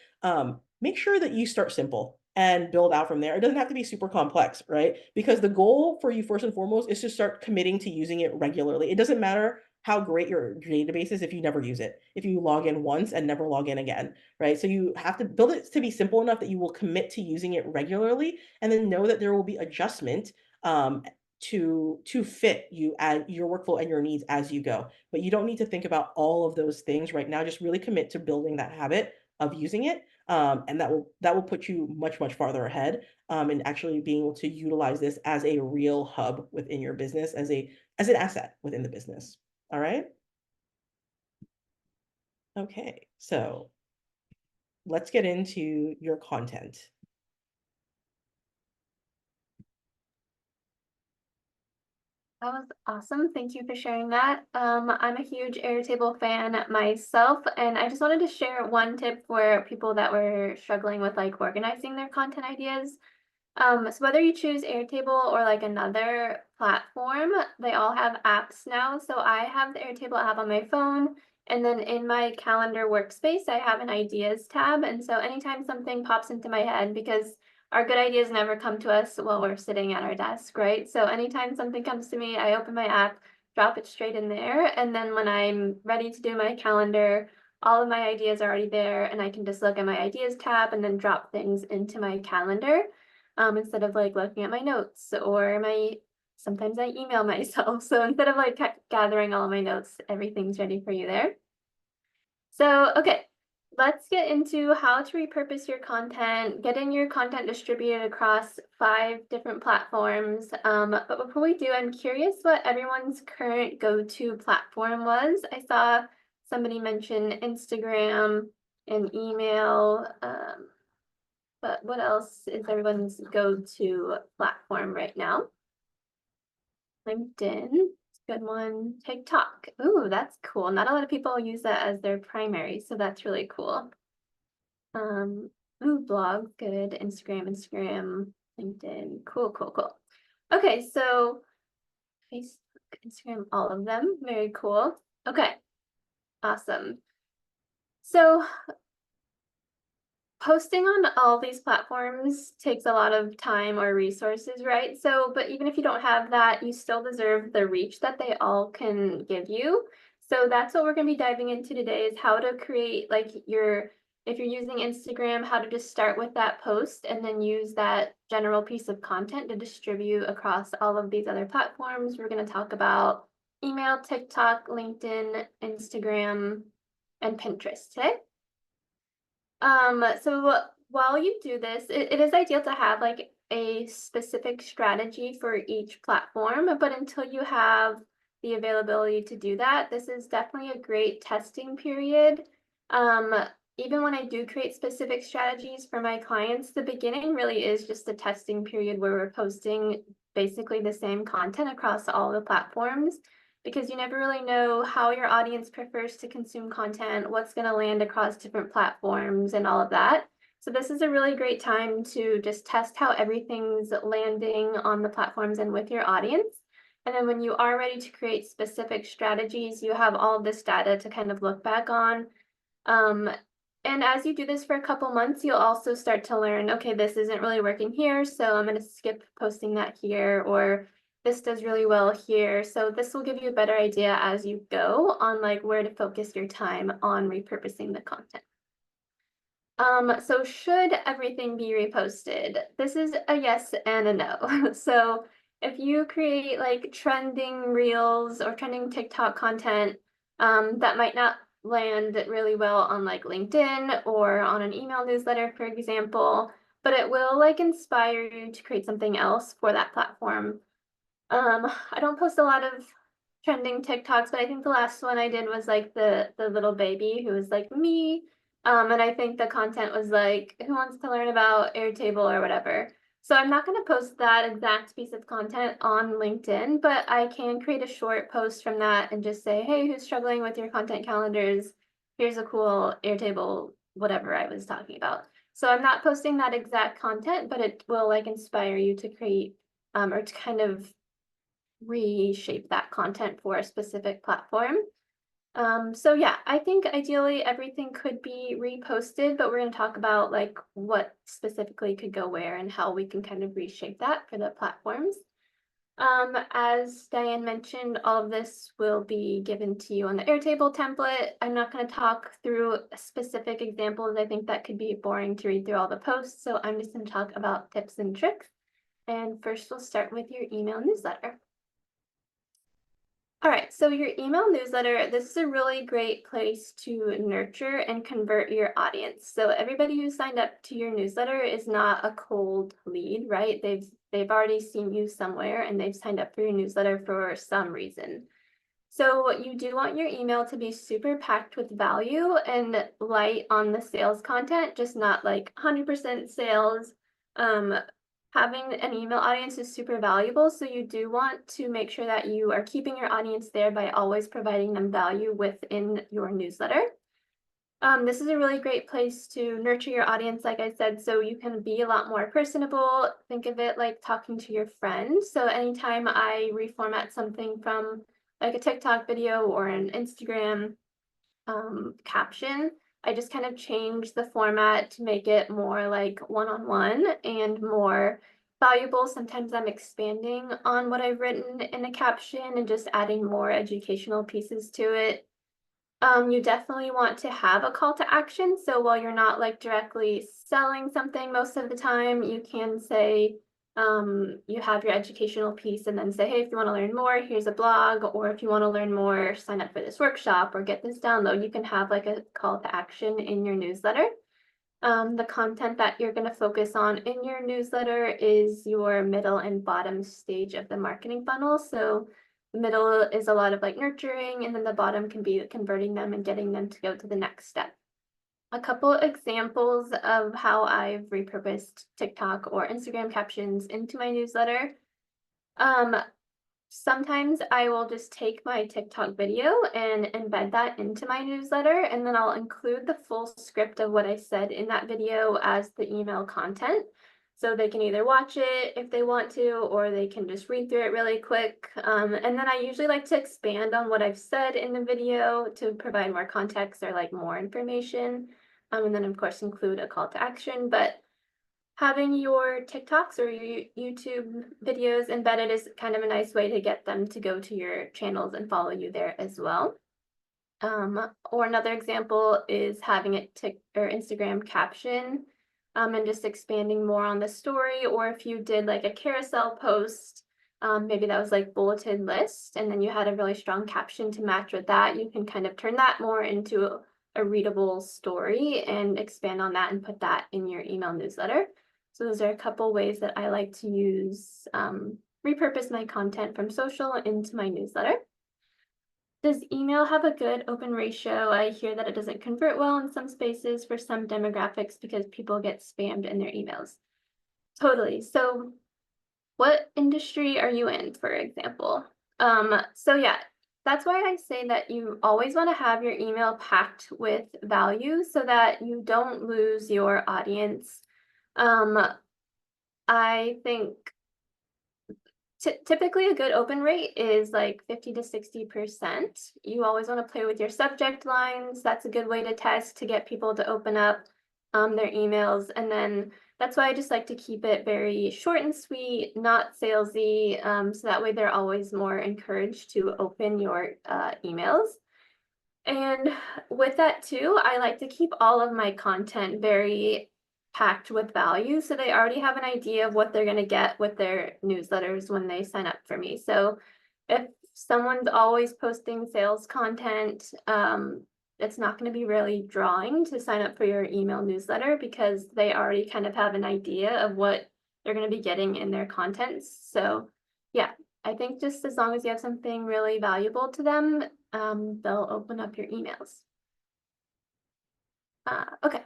make sure that you start simple and build out from there. It doesn't have to be super complex, right? Because the goal for you first and foremost is to start committing to using it regularly. It doesn't matter how great your database is if you never use it, if you log in once and never log in again, right? So you have to build it to be simple enough that you will commit to using it regularly, and then know that there will be adjustment to fit you and your workflow and your needs as you go. But you don't need to think about all of those things right now. Just really commit to building that habit of using it. And that will put you much farther ahead in actually being able to utilize this as a real hub within your business, as an asset within the business. All right. Okay, so let's get into your content. That was awesome. Thank you for sharing that. I'm a huge Airtable fan myself, and I just wanted to share one tip for people that were struggling with like organizing their content ideas. So whether you choose Airtable or like another platform, they all have apps now. So I have the Airtable app on my phone, and then in my calendar workspace, I have an ideas tab. And so anytime something pops into my head, because our good ideas never come to us while we're sitting at our desk, right? So anytime something comes to me, I open my app, drop it straight in there, and then when I'm ready to do my calendar, all of my ideas are already there, and I can just look at my ideas tab and then drop things into my calendar, instead of like looking at my notes or sometimes I email myself. So instead of like gathering all of my notes, everything's ready for you there. So, okay, let's get into how to repurpose your content, getting your content distributed across 5 different platforms. But before we do, I'm curious what everyone's current go-to platform was. I saw somebody mention Instagram and email. But what else is everyone's go-to platform right now? LinkedIn, good one. TikTok. Ooh, that's cool. Not a lot of people use that as their primary, so that's really cool. Um, blog, good. Instagram, LinkedIn. Cool. Okay, so Facebook, Instagram, all of them. Very cool. Okay, awesome. So posting on all these platforms takes a lot of time or resources, right? So, but even if you don't have that, you still deserve the reach that they all can give you. So that's what we're going to be diving into today, is how to create like if you're using Instagram, how to just start with that post and then use that general piece of content to distribute across all of these other platforms. We're going to talk about email, TikTok, LinkedIn, Instagram, and Pinterest today. So while you do this, it is ideal to have like a specific strategy for each platform, but until you have the availability to do that, this is definitely a great testing period. Even when I do create specific strategies for my clients, the beginning really is just a testing period where we're posting basically the same content across all the platforms. because you never really know how your audience prefers to consume content, what's going to land across different platforms and all of that. So this is a really great time to just test how everything's landing on the platforms and with your audience. And then when you are ready to create specific strategies, you have all of this data to kind of look back on. And as you do this for a couple months, you'll also start to learn, okay, this isn't really working here, so I'm going to skip posting that here, or this does really well here. So this will give you a better idea as you go on like where to focus your time on repurposing the content. So should everything be reposted? This is a yes and a no. So if you create like trending reels or trending TikTok content, that might not land really well on like LinkedIn or on an email newsletter, for example, but it will like inspire you to create something else for that platform. I don't post a lot of trending TikToks, but I think the last one I did was like the little baby who was like me. And I think the content was like, who wants to learn about Airtable or whatever. So I'm not going to post that exact piece of content on LinkedIn, but I can create a short post from that and just say, hey, who's struggling with your content calendars? Here's a cool Airtable, whatever I was talking about. So I'm not posting that exact content, but it will like inspire you to create or to kind of reshape that content for a specific platform. So yeah, I think ideally everything could be reposted, but we're going to talk about like what specifically could go where and how we can kind of reshape that for the platforms. As Diane mentioned, all of this will be given to you on the Airtable template. I'm not going to talk through specific examples. I think that could be boring to read through all the posts, so I'm just going to talk about tips and tricks. And first we'll start with your email newsletter. All right, so your email newsletter, this is a really great place to nurture and convert your audience. So everybody who signed up to your newsletter is not a cold lead, right? They've already seen you somewhere and they've signed up for your newsletter for some reason. So you do want your email to be super packed with value and light on the sales content, just not like 100% sales. Having an email audience is super valuable, so you do want to make sure that you are keeping your audience there by always providing them value within your newsletter. This is a really great place to nurture your audience, like I said, so you can be a lot more personable. Think of it like talking to your friend. So anytime I reformat something from like a TikTok video or an Instagram caption, I just kind of change the format to make it more like one-on-one and more valuable. Sometimes I'm expanding on what I've written in a caption and just adding more educational pieces to it. You definitely want to have a call to action. So while you're not like directly selling something most of the time, you can say, you have your educational piece and then say, hey, if you want to learn more, here's a blog, or if you want to learn more, sign up for this workshop or get this download. You can have like a call to action in your newsletter. The content that you're going to focus on in your newsletter is your middle and bottom stage of the marketing funnel. So the middle is a lot of like nurturing, and then the bottom can be converting them and getting them to go to the next step. A couple examples of how I've repurposed TikTok or Instagram captions into my newsletter. Sometimes I will just take my TikTok video and embed that into my newsletter, and then I'll include the full script of what I said in that video as the email content. So they can either watch it if they want to, or they can just read through it really quick. And then I usually like to expand on what I've said in the video to provide more context or like more information. And then of course include a call to action. But having your TikToks or your YouTube videos embedded is kind of a nice way to get them to go to your channels and follow you there as well. Or another example is having it or Instagram caption and just expanding more on the story. Or if you did like a carousel post, maybe that was like bulleted list, and then you had a really strong caption to match with that, you can kind of turn that more into a readable story and expand on that and put that in your email newsletter. So those are a couple ways that I like to use, repurpose my content from social into my newsletter. Does email have a good open ratio? I hear that it doesn't convert well in some spaces for some demographics because people get spammed in their emails. Totally. So what industry are you in, for example? So yeah, that's why I say that you always want to have your email packed with value so that you don't lose your audience. I think typically a good open rate is like 50 to 60%. You always want to play with your subject lines. That's a good way to test to get people to open up their emails. And then that's why I just like to keep it very short and sweet, not salesy. So that way they're always more encouraged to open your emails. And with that too, I like to keep all of my content very packed with value. So they already have an idea of what they're going to get with their newsletters when they sign up for me. So if someone's always posting sales content, it's not going to be really drawing to sign up for your email newsletter because they already kind of have an idea of what they're going to be getting in their contents. So yeah, I think just as long as you have something really valuable to them, they'll open up your emails. Okay.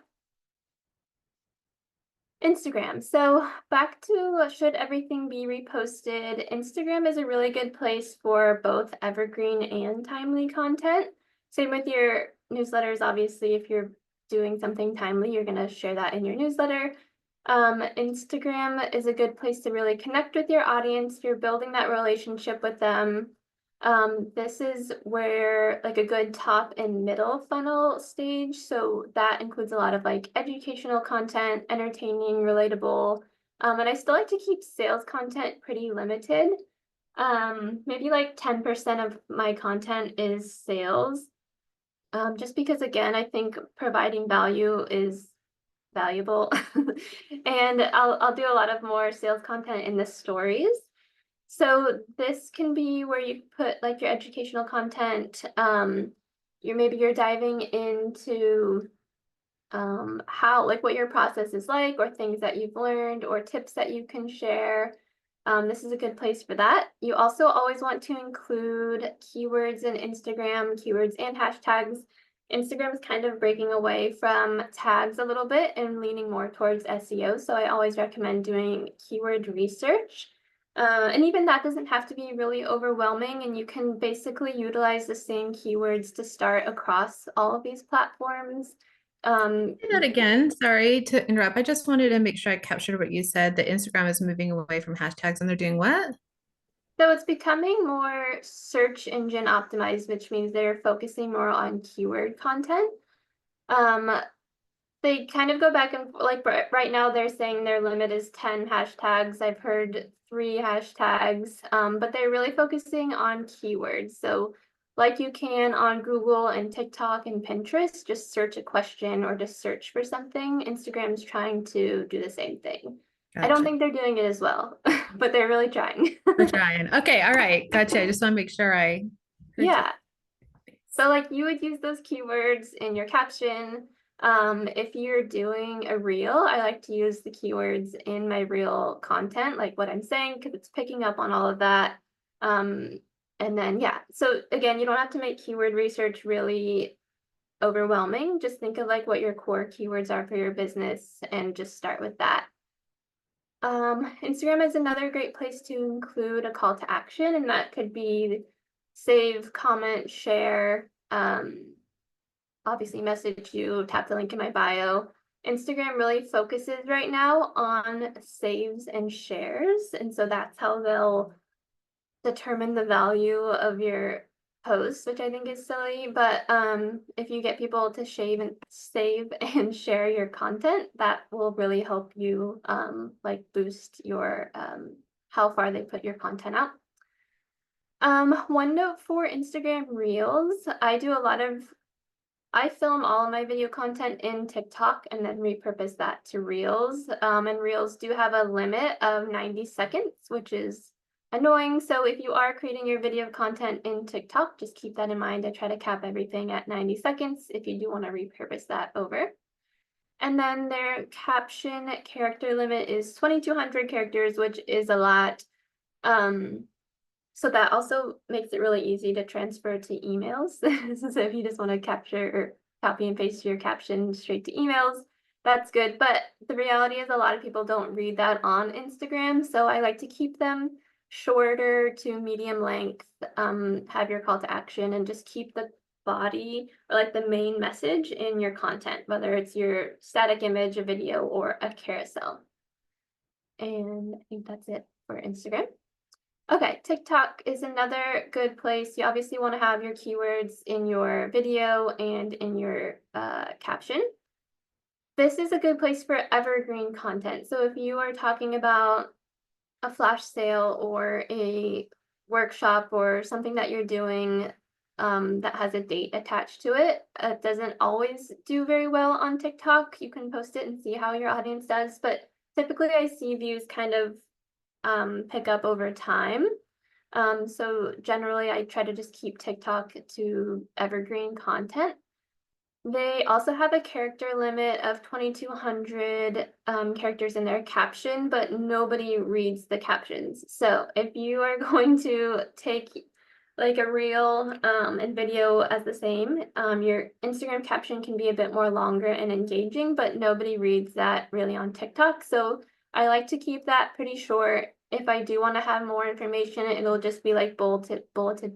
Instagram. So back to should everything be reposted? Instagram is a really good place for both evergreen and timely content. Same with your newsletters. Obviously, if you're doing something timely, you're going to share that in your newsletter. Instagram is a good place to really connect with your audience. You're building that relationship with them. This is where like a good top and middle funnel stage. So that includes a lot of like educational content, entertaining, relatable. And I still like to keep sales content pretty limited. Maybe like 10% of my content is sales. Just because again, I think providing value is valuable. And I'll do a lot of more sales content in the stories. So this can be where you put like your educational content. You're diving into how like what your process is like or things that you've learned or tips that you can share. This is a good place for that. You also always want to include keywords in Instagram, keywords and hashtags. Instagram is kind of breaking away from tags a little bit and leaning more towards SEO. So I always recommend doing keyword research. And even that doesn't have to be really overwhelming, and you can basically utilize the same keywords to start across all of these platforms. Say that again. Sorry to interrupt. I just wanted to make sure I captured what you said. That Instagram is moving away from hashtags and they're doing what? So it's becoming more search engine optimized, which means they're focusing more on keyword content. Um, they kind of go back and like right now they're saying their limit is 10 hashtags. I've heard 3 hashtags, but they're really focusing on keywords. So like you can on Google and TikTok and Pinterest, just search a question or just search for something. Instagram's trying to do the same thing. I don't Gotcha. think they're doing it as well, but they're really trying. We're trying. Okay. All right. Gotcha. I just want to make sure I heard you. Yeah. So like you would use those keywords in your caption. If you're doing a reel, I like to use the keywords in my reel content, like what I'm saying, because it's picking up on all of that. And then, yeah, so again, you don't have to make keyword research really overwhelming. Just think of like what your core keywords are for your business and just start with that. Instagram is another great place to include a call to action, and that could be save, comment, share, obviously message you, tap the link in my bio. Instagram really focuses right now on saves and shares, and so that's how they'll determine the value of your post, which I think is silly. But if you get people to save and share your content, that will really help you like boost your how far they put your content out. One note for Instagram Reels, I film all of my video content in TikTok and then repurpose that to Reels. And Reels do have a limit of 90 seconds, which is annoying. So if you are creating your video content in TikTok, just keep that in mind. I try to cap everything at 90 seconds if you do want to repurpose that over. And then their caption character limit is 2,200 characters, which is a lot. So that also makes it really easy to transfer to emails. So if you just want to capture or copy and paste your caption straight to emails, that's good. But the reality is a lot of people don't read that on Instagram. So I like to keep them shorter to medium length, have your call to action, and just keep the body or like the main message in your content, whether it's your static image, a video, or a carousel. And I think that's it for Instagram. Okay, TikTok is another good place. You obviously want to have your keywords in your video and in your caption. This is a good place for evergreen content. So if you are talking about a flash sale or a workshop or something that you're doing that has a date attached to it, it doesn't always do very well on TikTok. You can post it and see how your audience does, but typically I see views kind of pick up over time. So generally I try to just keep TikTok to evergreen content. They also have a character limit of 2,200 characters in their caption, but nobody reads the captions. So if you are going to take like a reel and video as the same, your Instagram caption can be a bit more longer and engaging, but nobody reads that really on TikTok. So I like to keep that pretty short. If I do want to have more information, it'll just be like bulleted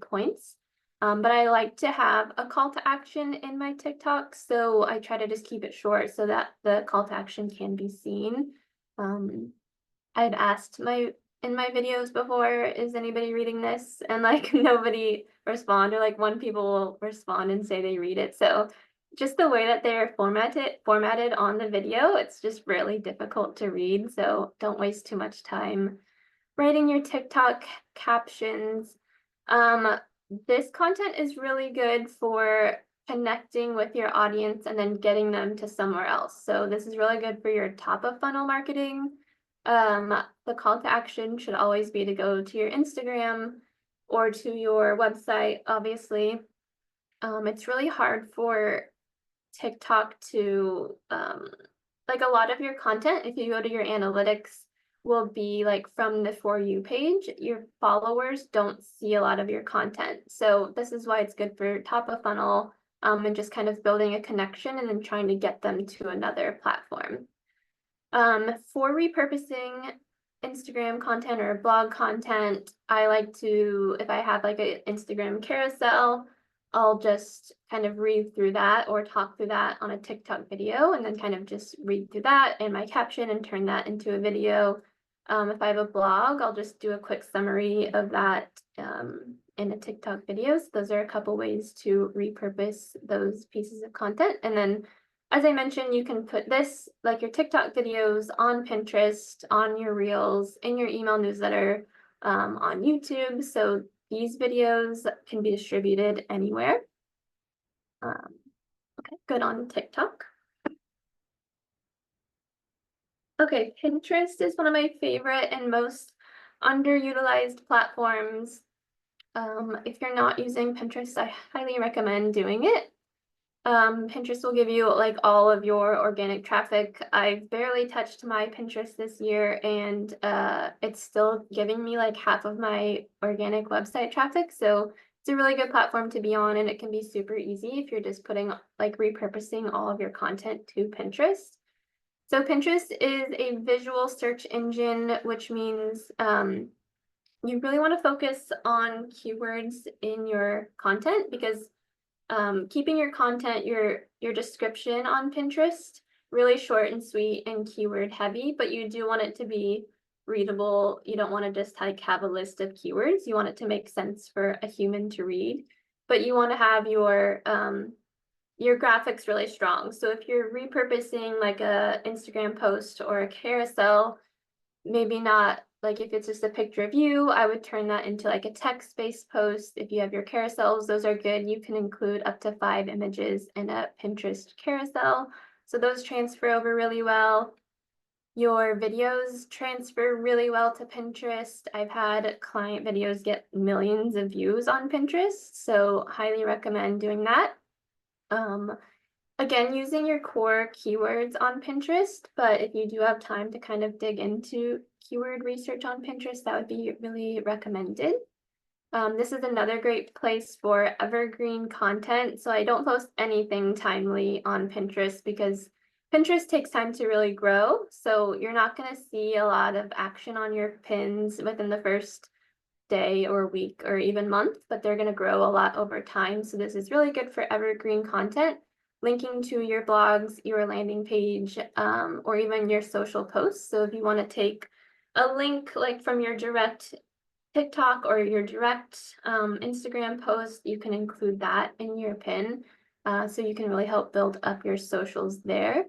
points. But I like to have a call to action in my TikTok, so I try to just keep it short so that the call to action can be seen. I've asked in my videos before, is anybody reading this? And like nobody respond, or like one people will respond and say they read it. So just the way that they're formatted on the video, it's just really difficult to read. So don't waste too much time writing your TikTok captions. This content is really good for connecting with your audience and then getting them to somewhere else. So this is really good for your top of funnel marketing. The call to action should always be to go to your Instagram or to your website, obviously. It's really hard for TikTok to, like a lot of your content, if you go to your analytics, will be like from the For You page. Your followers don't see a lot of your content. So this is why it's good for top of funnel and just kind of building a connection and then trying to get them to another platform. For repurposing Instagram content or blog content, I like to, if I have like an Instagram carousel, I'll just kind of read through that or talk through that on a TikTok video and then kind of just read through that in my caption and turn that into a video. If I have a blog, I'll just do a quick summary of that in a TikTok video. So those are a couple ways to repurpose those pieces of content. And then, as I mentioned, you can put this, like your TikTok videos, on Pinterest, on your Reels, in your email newsletter, on YouTube. So these videos can be distributed anywhere. Okay, good on TikTok. Okay, Pinterest is one of my favorite and most underutilized platforms. If you're not using Pinterest, I highly recommend doing it. Pinterest will give you like all of your organic traffic. I've barely touched my Pinterest this year, and it's still giving me like half of my organic website traffic. So it's a really good platform to be on, and it can be super easy if you're just putting like repurposing all of your content to Pinterest. So Pinterest is a visual search engine, which means you really want to focus on keywords in your content, because keeping your content, your description on Pinterest really short and sweet and keyword heavy, but you do want it to be readable. You don't want to just like have a list of keywords. You want it to make sense for a human to read, but you want to have your graphics really strong. So if you're repurposing like a Instagram post or a carousel, maybe not like if it's just a picture of you, I would turn that into like a text-based post. If you have your carousels, those are good. You can include up to 5 images in a Pinterest carousel. So those transfer over really well. Your videos transfer really well to Pinterest. I've had client videos get millions of views on Pinterest, so highly recommend doing that. Again, using your core keywords on Pinterest, but if you do have time to kind of dig into keyword research on Pinterest, that would be really recommended. This is another great place for evergreen content. So I don't post anything timely on Pinterest because Pinterest takes time to really grow. So you're not going to see a lot of action on your pins within the first day or week or even month, but they're going to grow a lot over time. So this is really good for evergreen content, linking to your blogs, your landing page, or even your social posts. So if you want to take a link like from your direct TikTok or your direct Instagram post, you can include that in your pin. So you can really help build up your socials there.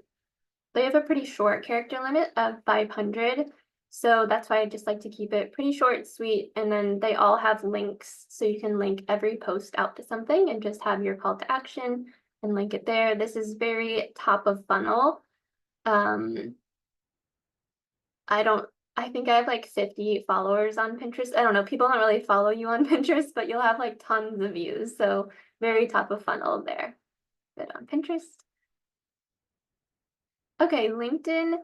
They have a pretty short character limit of 500. So that's why I just like to keep it pretty short and sweet. And then they all have links. So you can link every post out to something and just have your call to action and link it there. This is very top of funnel. I think I have like 50 followers on Pinterest. I don't know, people don't really follow you on Pinterest, but you'll have like tons of views. So very top of funnel there. Good on Pinterest. Okay, LinkedIn.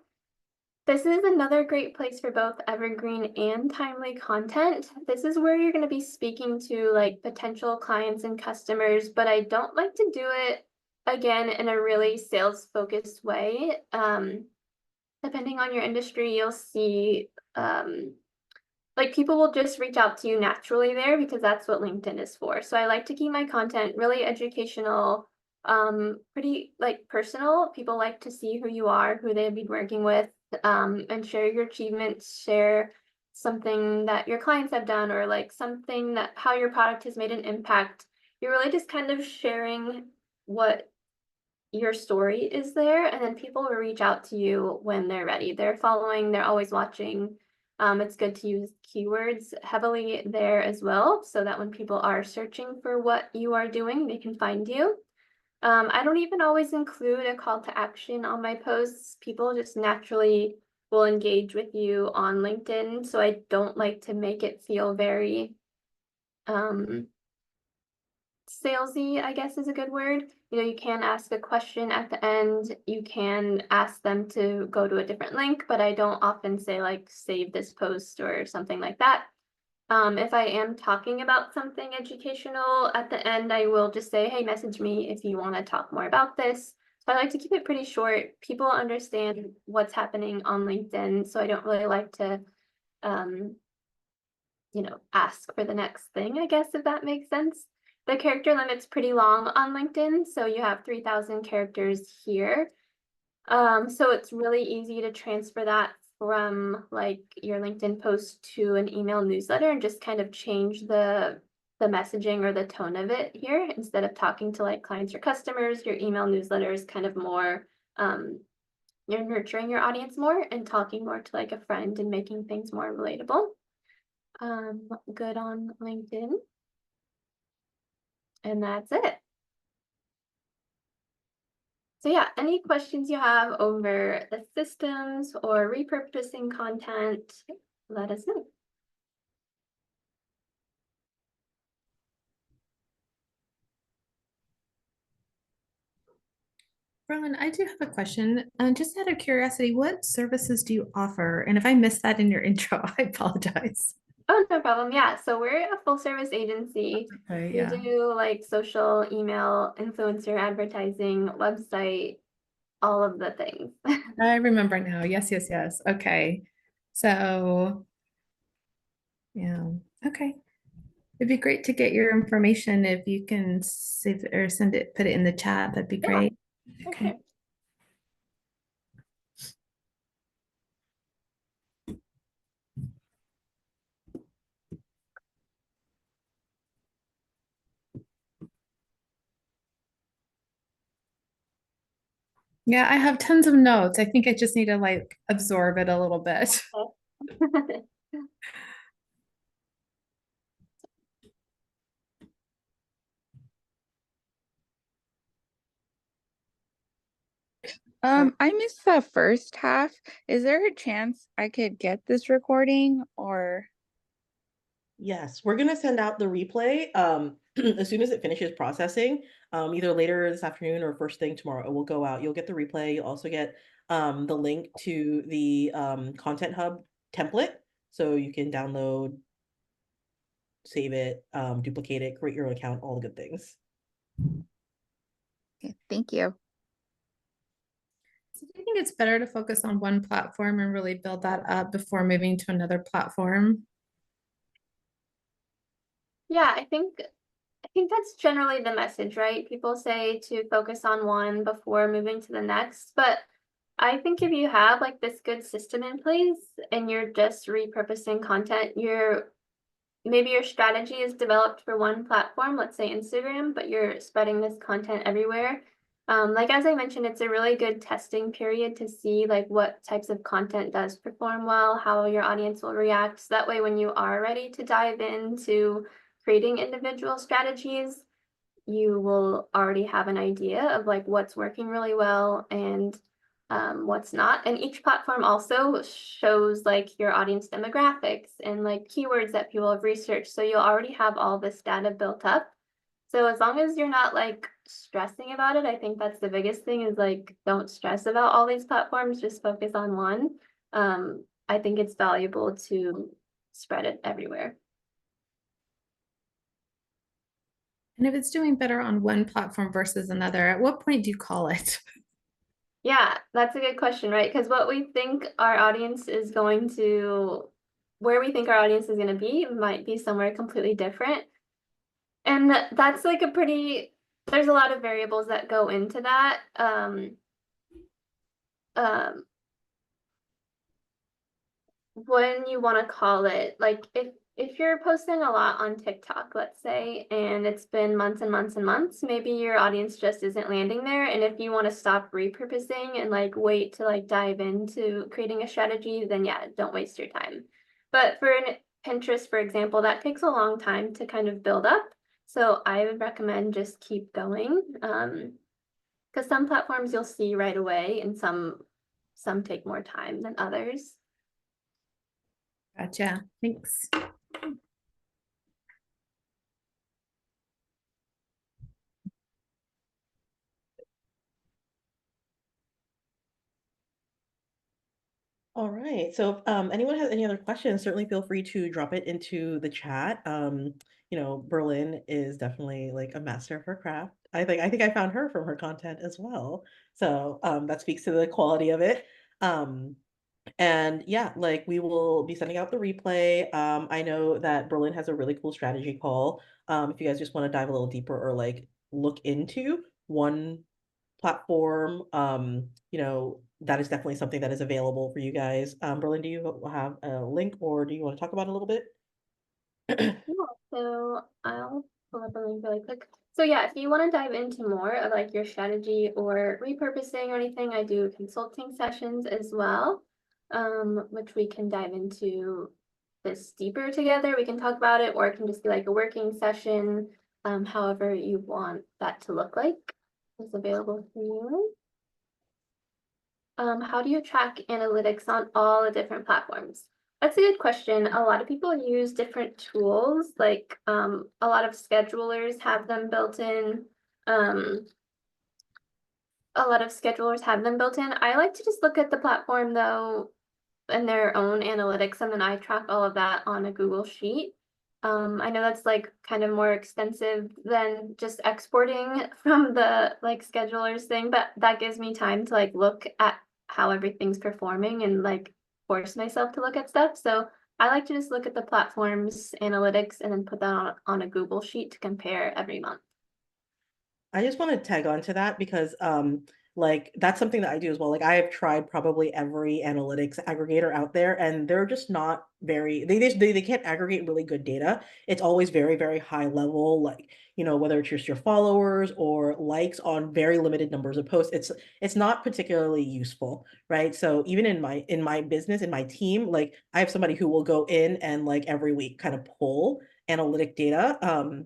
This is another great place for both evergreen and timely content. This is where you're going to be speaking to like potential clients and customers, but I don't like to do it again in a really sales focused way. Depending on your industry, you'll see like people will just reach out to you naturally there because that's what LinkedIn is for. So I like to keep my content really educational, pretty like personal. People like to see who you are, who they've been working with, and share your achievements, share something that your clients have done or like something that how your product has made an impact. You're really just kind of sharing what your story is there, and then people will reach out to you when they're ready. They're following, they're always watching. It's good to use keywords heavily there as well, so that when people are searching for what you are doing, they can find you. I don't even always include a call to action on my posts. People just naturally will engage with you on LinkedIn, so I don't like to make it feel very salesy, I guess is a good word. You know, you can ask a question at the end. You can ask them to go to a different link, but I don't often say like save this post or something like that. If I am talking about something educational at the end, I will just say, hey, message me if you want to talk more about this. So I like to keep it pretty short. People understand what's happening on LinkedIn, so I don't really like to ask for the next thing, I guess, if that makes sense. The character limit's pretty long on LinkedIn, so you have 3,000 characters here. So it's really easy to transfer that from like your LinkedIn post to an email newsletter and just kind of change the messaging or the tone of it here. Instead of talking to like clients or customers, your email newsletter is kind of more, you're nurturing your audience more and talking more to like a friend and making things more relatable. Good on LinkedIn. And that's it. So yeah, any questions you have over the systems or repurposing content, let us know. Berlyn, I do have a question. Just out of curiosity, what services do you offer? And if I missed that in your intro, I apologize. Oh, no problem. Yeah, so we're a full service agency. Okay, We yeah. do like social, email, influencer advertising, website, all of the things. I remember now. Yes, yes, yes. Okay. So, yeah. Okay. It'd be great to get your information if you can save or send it, put it in the chat. That'd be Yeah, great. for Okay. sure. Yeah, I have tons of notes. I think I just need to like absorb it a little bit. Okay. I missed the first half. Is there a chance I could get this recording or? Yes, we're gonna send out the replay as soon as it finishes processing, either later this afternoon or first thing tomorrow. It will go out. You'll get the replay. You'll also get the link to the Content Hub template, so you can download, save it, duplicate it, create your own account, all the good things. Okay, thank you. So do you think it's better to focus on one platform and really build that up before moving to another platform? Yeah, I think that's generally the message, right? People say to focus on one before moving to the next, but I think if you have like this good system in place and you're just repurposing content, maybe your strategy is developed for one platform, let's say Instagram, but you're spreading this content everywhere. Like as I mentioned, it's a really good testing period to see like what types of content does perform well, how your audience will react. So that way, when you are ready to dive into creating individual strategies, you will already have an idea of like what's working really well and what's not. And each platform also shows like your audience demographics and like keywords that people have researched. So you'll already have all this data built up. So as long as you're not like stressing about it, I think that's the biggest thing is like don't stress about all these platforms, just focus on one. I think it's valuable to spread it everywhere. And if it's doing better on one platform versus another, at what point do you call it? Yeah, that's a good question, right? Because what we think our audience is going to, where we think our audience is going to be, might be somewhere completely different. And that's like there's a lot of variables that go into that. Um, when you want to call it, like if you're posting a lot on TikTok, let's say, and it's been months and months and months, maybe your audience just isn't landing there. And if you want to stop repurposing and like wait to like dive into creating a strategy, then yeah, don't waste your time. But for Pinterest, for example, that takes a long time to kind of build up. So I would recommend just keep going. Because some platforms you'll see right away and some take more time than others. Gotcha. Thanks. All right. So if anyone has any other questions, certainly feel free to drop it into the chat. Berlyn is definitely like a master of her craft. I think I found her from her content as well. So that speaks to the quality of it. Um, and yeah, like we will be sending out the replay. I know that Berlyn has a really cool strategy call. If you guys just want to dive a little deeper or like look into one platform, that is definitely something that is available for you guys. Berlyn, do you have a link or do you want to talk about it a little bit? Yeah, so I'll pull up a link really quick. So yeah, if you want to dive into more of like your strategy or repurposing or anything, I do consulting sessions as well, which we can dive into this deeper together. We can talk about it, or it can just be like a working session, however you want that to look like is available for you. How do you track analytics on all the different platforms? That's a good question. A lot of people use different tools, like a lot of schedulers have them built in. A lot of schedulers have them built in. I like to just look at the platform though and their own analytics, and then I track all of that on a Google Sheet. I know that's like kind of more extensive than just exporting from the like schedulers thing, but that gives me time to like look at how everything's performing and like force myself to look at stuff. So I like to just look at the platform's analytics and then put that on a Google Sheet to compare every month. I just want to tag on to that because like that's something that I do as well. Like I have tried probably every analytics aggregator out there and they're just not very they can't aggregate really good data. It's always very, very high level, like whether it's just your followers or likes on very limited numbers of posts. It's not particularly useful, right? So even in my business, in my team, like I have somebody who will go in and like every week kind of pull analytic data.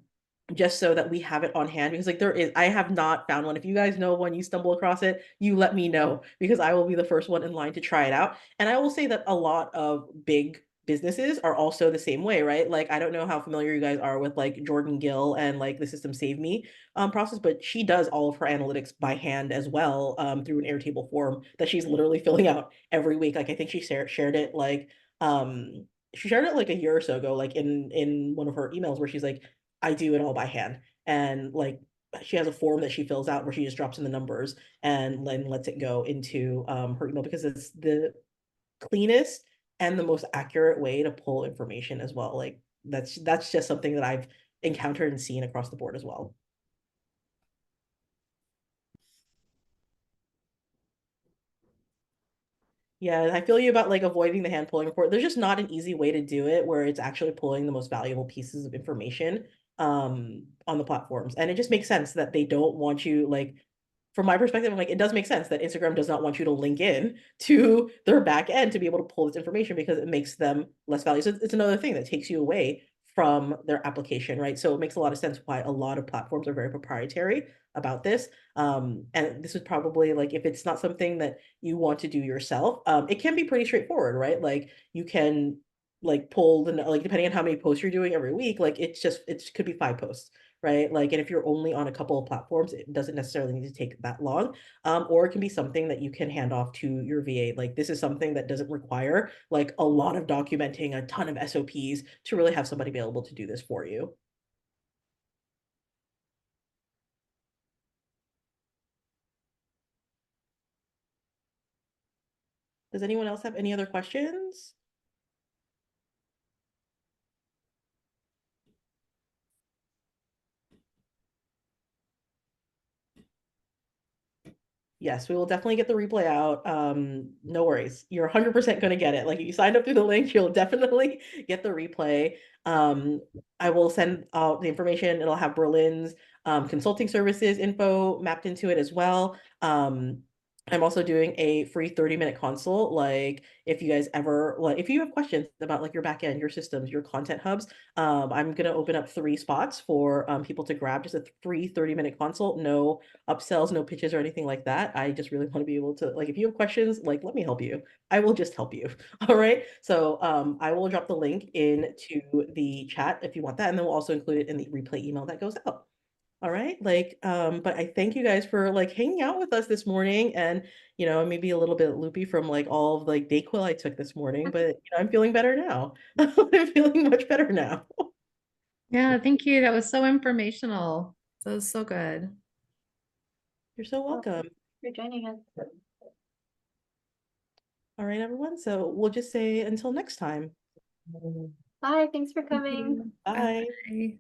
Just so that we have it on hand because like I have not found one. If you guys know one, you stumble across it, you let me know because I will be the first one in line to try it out. And I will say that a lot of big businesses are also the same way, right? Like I don't know how familiar you guys are with like Jordan Gill and like the System Save Me process, but she does all of her analytics by hand as well through an Airtable form that she's literally filling out every week. Like I think she shared it like she shared it like a year or so ago, like in one of her emails where she's like, I do it all by hand. And like she has a form that she fills out where she just drops in the numbers and then lets it go into her email because it's the cleanest and the most accurate way to pull information as well. Like that's just something that I've encountered and seen across the board as well. Yeah, and I feel you about like avoiding the hand pulling report. There's just not an easy way to do it where it's actually pulling the most valuable pieces of information on the platforms. And it just makes sense that they don't want you like from my perspective, I'm like, it does make sense that Instagram does not want you to link in to their back end to be able to pull this information because it makes them less valuable. So it's another thing that takes you away from their application, right? So it makes a lot of sense why a lot of platforms are very proprietary about this. And this is probably like, if it's not something that you want to do yourself, it can be pretty straightforward, right? Like you can like pull the, like depending on how many posts you're doing every week, like it's just, it could be 5 posts, right? Like, and if you're only on a couple of platforms, it doesn't necessarily need to take that long. Or it can be something that you can hand off to your VA. Like this is something that doesn't require like a lot of documenting, a ton of SOPs to really have somebody be able to do this for you. Does anyone else have any other questions? Yes, we will definitely get the replay out. No worries. You're 100% going to get it. Like if you signed up through the link, you'll definitely get the replay. I will send out the information. It'll have Berlyn's consulting services info mapped into it as well. I'm also doing a free 30-minute consult. Like if you guys ever, like if you have questions about like your backend, your systems, your content hubs, I'm going to open up 3 spots for people to grab just a free 30-minute consult. No upsells, no pitches or anything like that. I just really want to be able to, like, if you have questions, like, let me help you. I will just help you. All right. So I will drop the link into the chat if you want that. And then we'll also include it in the replay email that goes out. All right. Like, but I thank you guys for like hanging out with us this morning and, you know, maybe a little bit loopy from like all of like Dayquil I took this morning, but you know, I'm feeling better now. I'm feeling much better now. Yeah, thank you. That was so informational. That was so good. You're so welcome. For joining us. All right, everyone. So we'll just say until next time. Bye, thanks for Thank coming. you. Bye. Bye.